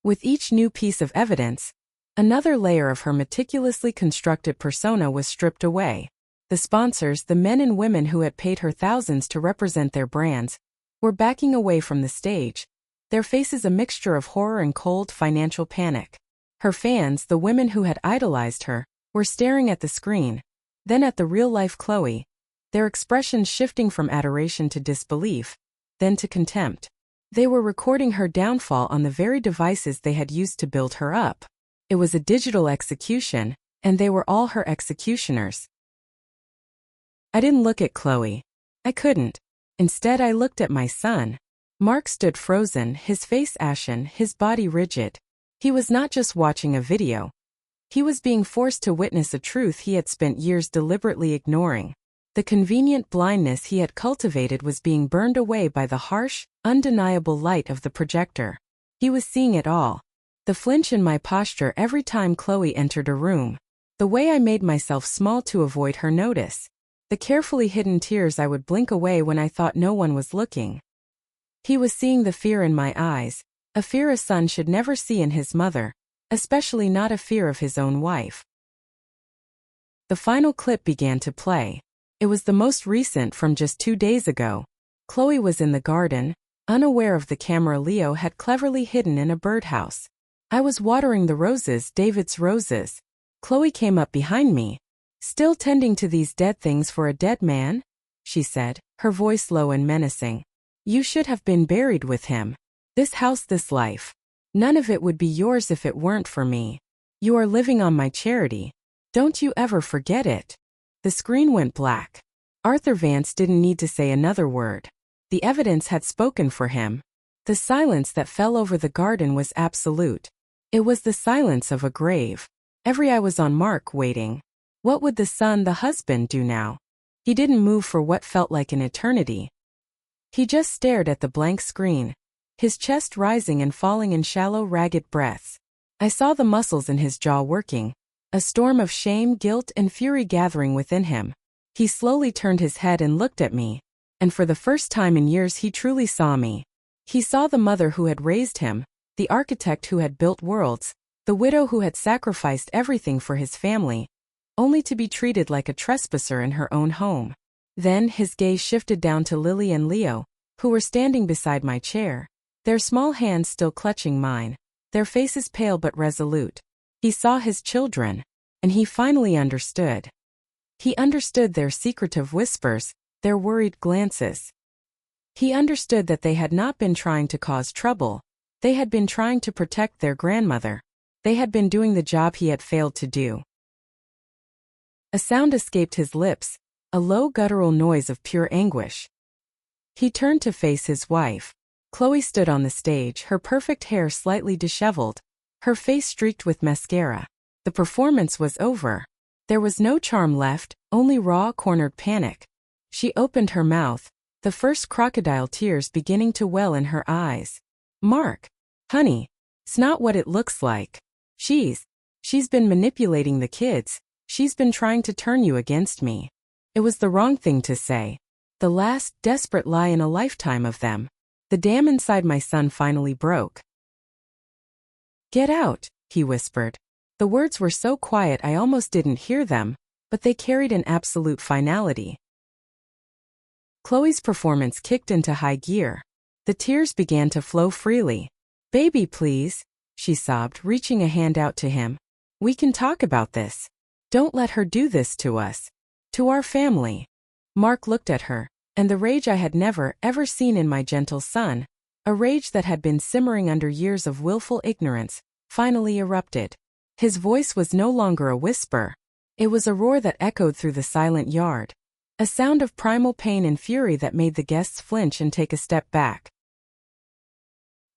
With each new piece of evidence, another layer of her meticulously constructed persona was stripped away. The sponsors, the men and women who had paid her thousands to represent their brands, were backing away from the stage, their faces a mixture of horror and cold financial panic. Her fans, the women who had idolized her, were staring at the screen, then at the real-life Chloe, their expressions shifting from adoration to disbelief, then to contempt. They were recording her downfall on the very devices they had used to build her up. It was a digital execution, and they were all her executioners. I didn't look at Chloe. I couldn't. Instead, I looked at my son. Mark stood frozen, his face ashen, his body rigid. He was not just watching a video. He was being forced to witness a truth he had spent years deliberately ignoring. The convenient blindness he had cultivated was being burned away by the harsh, undeniable light of the projector. He was seeing it all. The flinch in my posture every time Chloe entered a room. The way I made myself small to avoid her notice. The carefully hidden tears I would blink away when I thought no one was looking. He was seeing the fear in my eyes, a fear a son should never see in his mother, especially not a fear of his own wife. The final clip began to play. It was the most recent from just 2 days ago. Chloe was in the garden, unaware of the camera Leo had cleverly hidden in a birdhouse. I was watering the roses, David's roses. Chloe came up behind me. "Still tending to these dead things for a dead man?" she said, her voice low and menacing. "You should have been buried with him. This house, this life. None of it would be yours if it weren't for me. You are living on my charity. Don't you ever forget it." The screen went black. Arthur Vance didn't need to say another word. The evidence had spoken for him. The silence that fell over the garden was absolute. It was the silence of a grave. Every eye was on Mark, waiting. What would the son, the husband, do now? He didn't move for what felt like an eternity. He just stared at the blank screen, his chest rising and falling in shallow, ragged breaths. I saw the muscles in his jaw working, a storm of shame, guilt, and fury gathering within him. He slowly turned his head and looked at me, and for the first time in years he truly saw me. He saw the mother who had raised him, the architect who had built worlds, the widow who had sacrificed everything for his family, only to be treated like a trespasser in her own home. Then his gaze shifted down to Lily and Leo, who were standing beside my chair, their small hands still clutching mine, their faces pale but resolute. He saw his children, and he finally understood. He understood their secretive whispers, their worried glances. He understood that they had not been trying to cause trouble. They had been trying to protect their grandmother. They had been doing the job he had failed to do. A sound escaped his lips, a low guttural noise of pure anguish. He turned to face his wife. Chloe stood on the stage, her perfect hair slightly disheveled, her face streaked with mascara. The performance was over. There was no charm left, only raw, cornered panic. She opened her mouth, the first crocodile tears beginning to well in her eyes. "Mark, honey, it's not what it looks like. She's been manipulating the kids. She's been trying to turn you against me." It was the wrong thing to say. The last, desperate lie in a lifetime of them. The dam inside my son finally broke. "Get out," he whispered. The words were so quiet I almost didn't hear them, but they carried an absolute finality. Chloe's performance kicked into high gear. The tears began to flow freely. "Baby, please," she sobbed, reaching a hand out to him. "We can talk about this. Don't let her do this to us. To our family." Mark looked at her, and the rage I had never, ever seen in my gentle son, a rage that had been simmering under years of willful ignorance, finally erupted. His voice was no longer a whisper. It was a roar that echoed through the silent yard. A sound of primal pain and fury that made the guests flinch and take a step back.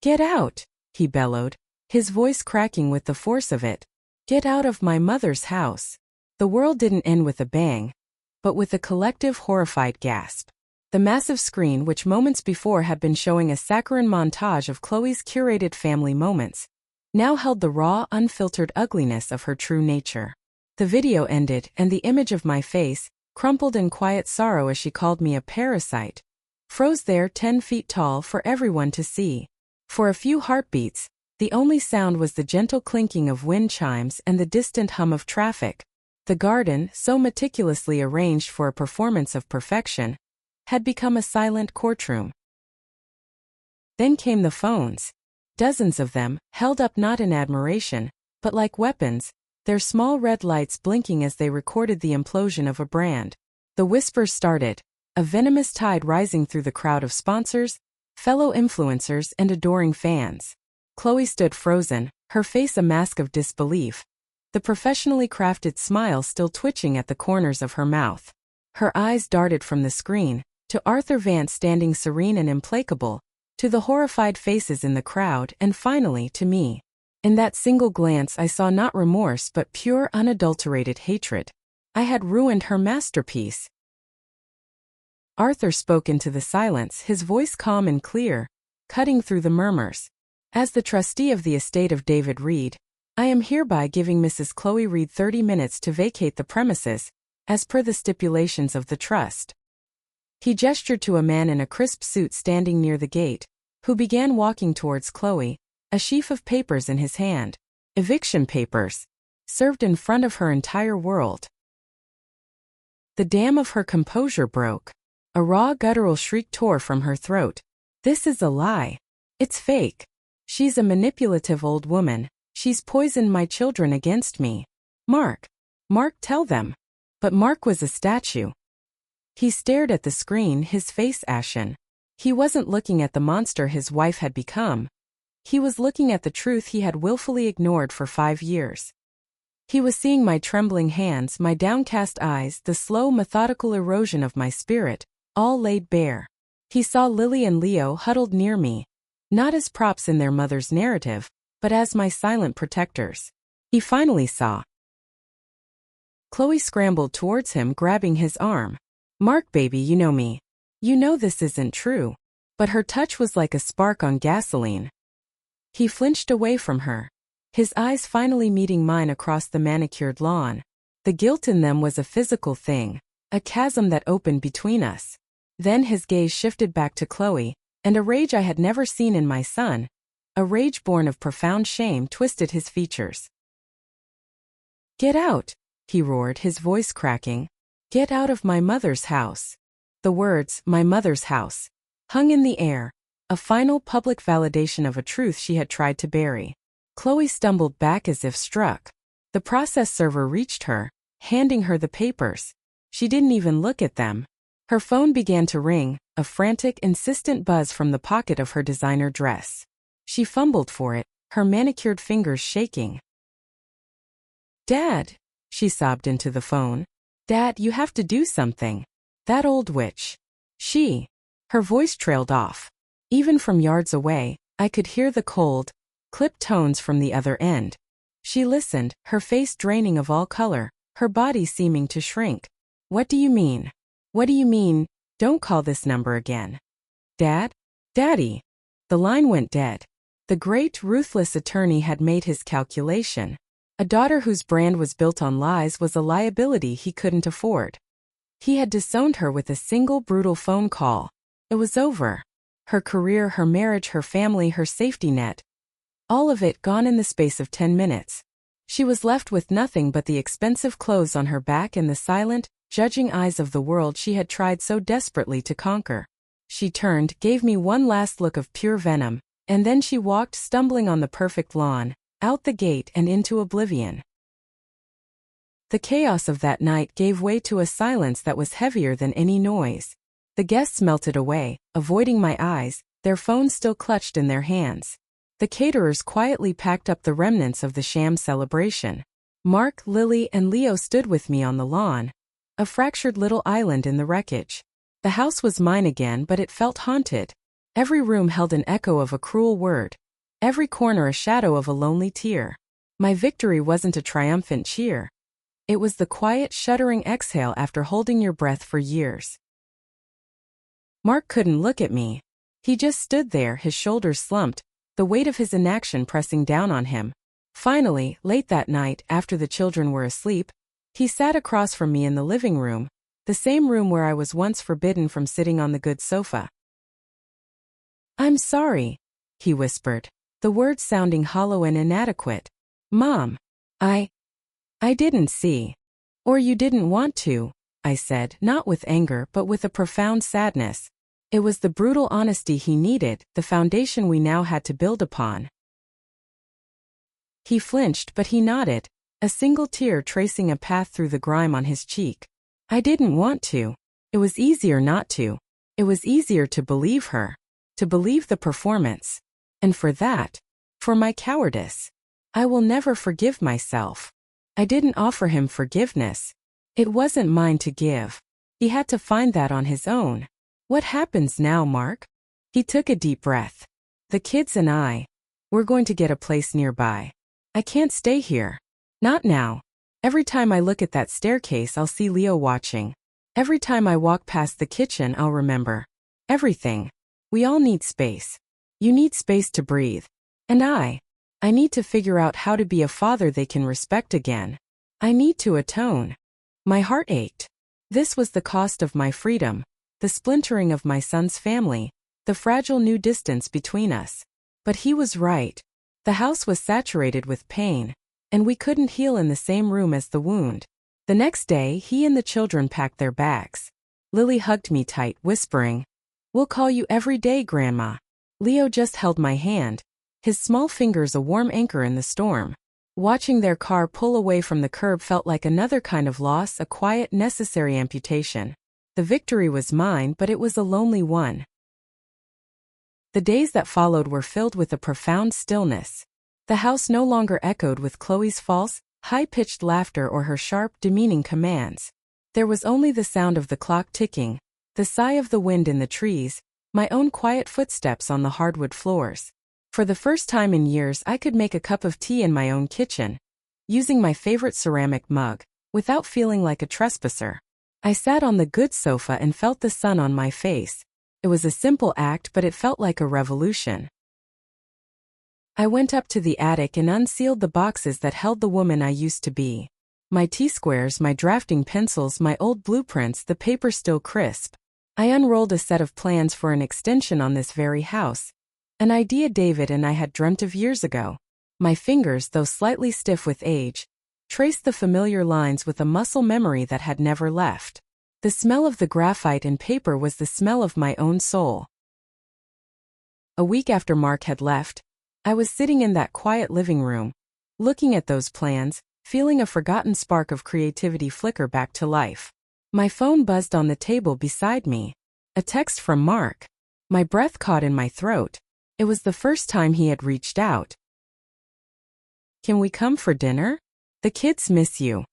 "Get out," he bellowed, his voice cracking with the force of it. "Get out of my mother's house." The world didn't end with a bang, but with a collective horrified gasp. The massive screen, which moments before had been showing a saccharine montage of Chloe's curated family moments, now held the raw, unfiltered ugliness of her true nature. The video ended, and the image of my face, crumpled in quiet sorrow as she called me a parasite, froze there 10 feet tall for everyone to see. For a few heartbeats, the only sound was the gentle clinking of wind chimes and the distant hum of traffic. The garden, so meticulously arranged for a performance of perfection, had become a silent courtroom. Then came the phones. Dozens of them, held up not in admiration, but like weapons, their small red lights blinking as they recorded the implosion of a brand. The whispers started, a venomous tide rising through the crowd of sponsors, fellow influencers, and adoring fans. Chloe stood frozen, her face a mask of disbelief, the professionally crafted smile still twitching at the corners of her mouth. Her eyes darted from the screen to Arthur Vance standing serene and implacable, to the horrified faces in the crowd, and finally to me. In that single glance I saw not remorse but pure unadulterated hatred. I had ruined her masterpiece. Arthur spoke into the silence, his voice calm and clear, cutting through the murmurs. As the trustee of the estate of David Reed, I am hereby giving Mrs. Chloe Reed 30 minutes to vacate the premises, as per the stipulations of the trust. He gestured to a man in a crisp suit standing near the gate, who began walking towards Chloe, a sheaf of papers in his hand. Eviction papers. Served in front of her entire world. The dam of her composure broke. A raw guttural shriek tore from her throat. This is a lie. It's fake. She's a manipulative old woman. She's poisoned my children against me. Mark, tell them. But Mark was a statue. He stared at the screen, his face ashen. He wasn't looking at the monster his wife had become. He was looking at the truth he had willfully ignored for 5 years. He was seeing my trembling hands, my downcast eyes, the slow, methodical erosion of my spirit, all laid bare. He saw Lily and Leo huddled near me, not as props in their mother's narrative, but as my silent protectors. He finally saw. Chloe scrambled towards him, grabbing his arm. Mark, baby, you know me. You know this isn't true. But her touch was like a spark on gasoline. He flinched away from her, his eyes finally meeting mine across the manicured lawn. The guilt in them was a physical thing, a chasm that opened between us. Then his gaze shifted back to Chloe, and a rage I had never seen in my son, a rage born of profound shame, twisted his features. Get out, he roared, his voice cracking. Get out of my mother's house. The words, my mother's house, hung in the air, a final public validation of a truth she had tried to bury. Chloe stumbled back as if struck. The process server reached her, handing her the papers. She didn't even look at them. Her phone began to ring, a frantic, insistent buzz from the pocket of her designer dress. She fumbled for it, her manicured fingers shaking. Dad, she sobbed into the phone. Dad, you have to do something. That old witch. Her voice trailed off. Even from yards away, I could hear the cold, clipped tones from the other end. She listened, her face draining of all color, her body seeming to shrink. What do you mean? What do you mean? Don't call this number again. Dad? Daddy. The line went dead. The great, ruthless attorney had made his calculation. A daughter whose brand was built on lies was a liability he couldn't afford. He had disowned her with a single brutal phone call. It was over. Her career, her marriage, her family, her safety net. All of it gone in the space of 10 minutes. She was left with nothing but the expensive clothes on her back and the silent, judging eyes of the world she had tried so desperately to conquer. She turned, gave me one last look of pure venom, and then she walked stumbling on the perfect lawn, out the gate and into oblivion. The chaos of that night gave way to a silence that was heavier than any noise. The guests melted away, avoiding my eyes, their phones still clutched in their hands. The caterers quietly packed up the remnants of the sham celebration. Mark, Lily, and Leo stood with me on the lawn, a fractured little island in the wreckage. The house was mine again, but it felt haunted. Every room held an echo of a cruel word, every corner a shadow of a lonely tear. My victory wasn't a triumphant cheer. It was the quiet, shuddering exhale after holding your breath for years. Mark couldn't look at me. He just stood there, his shoulders slumped, the weight of his inaction pressing down on him. Finally, late that night, after the children were asleep, he sat across from me in the living room, the same room where I was once forbidden from sitting on the good sofa. I'm sorry, he whispered, the words sounding hollow and inadequate. Mom, I didn't see. Or you didn't want to, I said, not with anger but with a profound sadness. It was the brutal honesty he needed, the foundation we now had to build upon. He flinched, but he nodded. a single tear tracing a path through the grime on his cheek. I didn't want to. It was easier not to. It was easier to believe her, to believe the performance. And for that, for my cowardice, I will never forgive myself. I didn't offer him forgiveness. It wasn't mine to give. He had to find that on his own. What happens now, Mark? He took a deep breath. The kids and we're going to get a place nearby. I can't stay here. Not now. Every time I look at that staircase, I'll see Leo watching. Every time I walk past the kitchen, I'll remember. Everything. We all need space. You need space to breathe. And I need to figure out how to be a father they can respect again. I need to atone. My heart ached. This was the cost of my freedom, the splintering of my son's family, the fragile new distance between us. But he was right. The house was saturated with pain, and we couldn't heal in the same room as the wound. The next day, he and the children packed their bags. Lily hugged me tight, whispering, "We'll call you every day, Grandma." Leo just held my hand, his small fingers a warm anchor in the storm. Watching their car pull away from the curb felt like another kind of loss, a quiet, necessary amputation. The victory was mine, but it was a lonely one. The days that followed were filled with a profound stillness. The house no longer echoed with Chloe's false, high-pitched laughter or her sharp, demeaning commands. There was only the sound of the clock ticking, the sigh of the wind in the trees, my own quiet footsteps on the hardwood floors. For the first time in years, I could make a cup of tea in my own kitchen, using my favorite ceramic mug, without feeling like a trespasser. I sat on the good sofa and felt the sun on my face. It was a simple act, but it felt like a revolution. I went up to the attic and unsealed the boxes that held the woman I used to be. My T-squares, my drafting pencils, my old blueprints, the paper still crisp. I unrolled a set of plans for an extension on this very house, an idea David and I had dreamt of years ago. My fingers, though slightly stiff with age, traced the familiar lines with a muscle memory that had never left. The smell of the graphite and paper was the smell of my own soul. A week after Mark had left, I was sitting in that quiet living room, looking at those plans, feeling a forgotten spark of creativity flicker back to life. My phone buzzed on the table beside me. A text from Mark. My breath caught in my throat. It was the first time he had reached out. "Can we come for dinner? The kids miss you."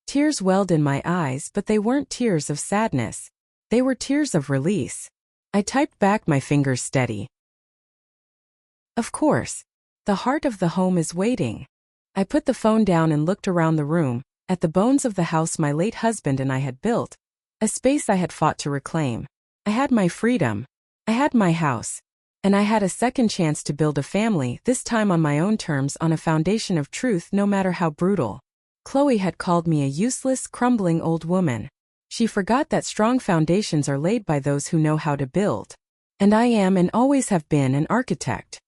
Tears welled in my eyes, but they weren't tears of sadness. They were tears of release. I typed back, my fingers steady. "Of course. The heart of the home is waiting." I put the phone down and looked around the room, at the bones of the house my late husband and I had built, a space I had fought to reclaim. I had my freedom. I had my house. And I had a second chance to build a family, this time on my own terms, on a foundation of truth, no matter how brutal. Chloe had called me a useless, crumbling old woman. She forgot that strong foundations are laid by those who know how to build. And I am and always have been an architect.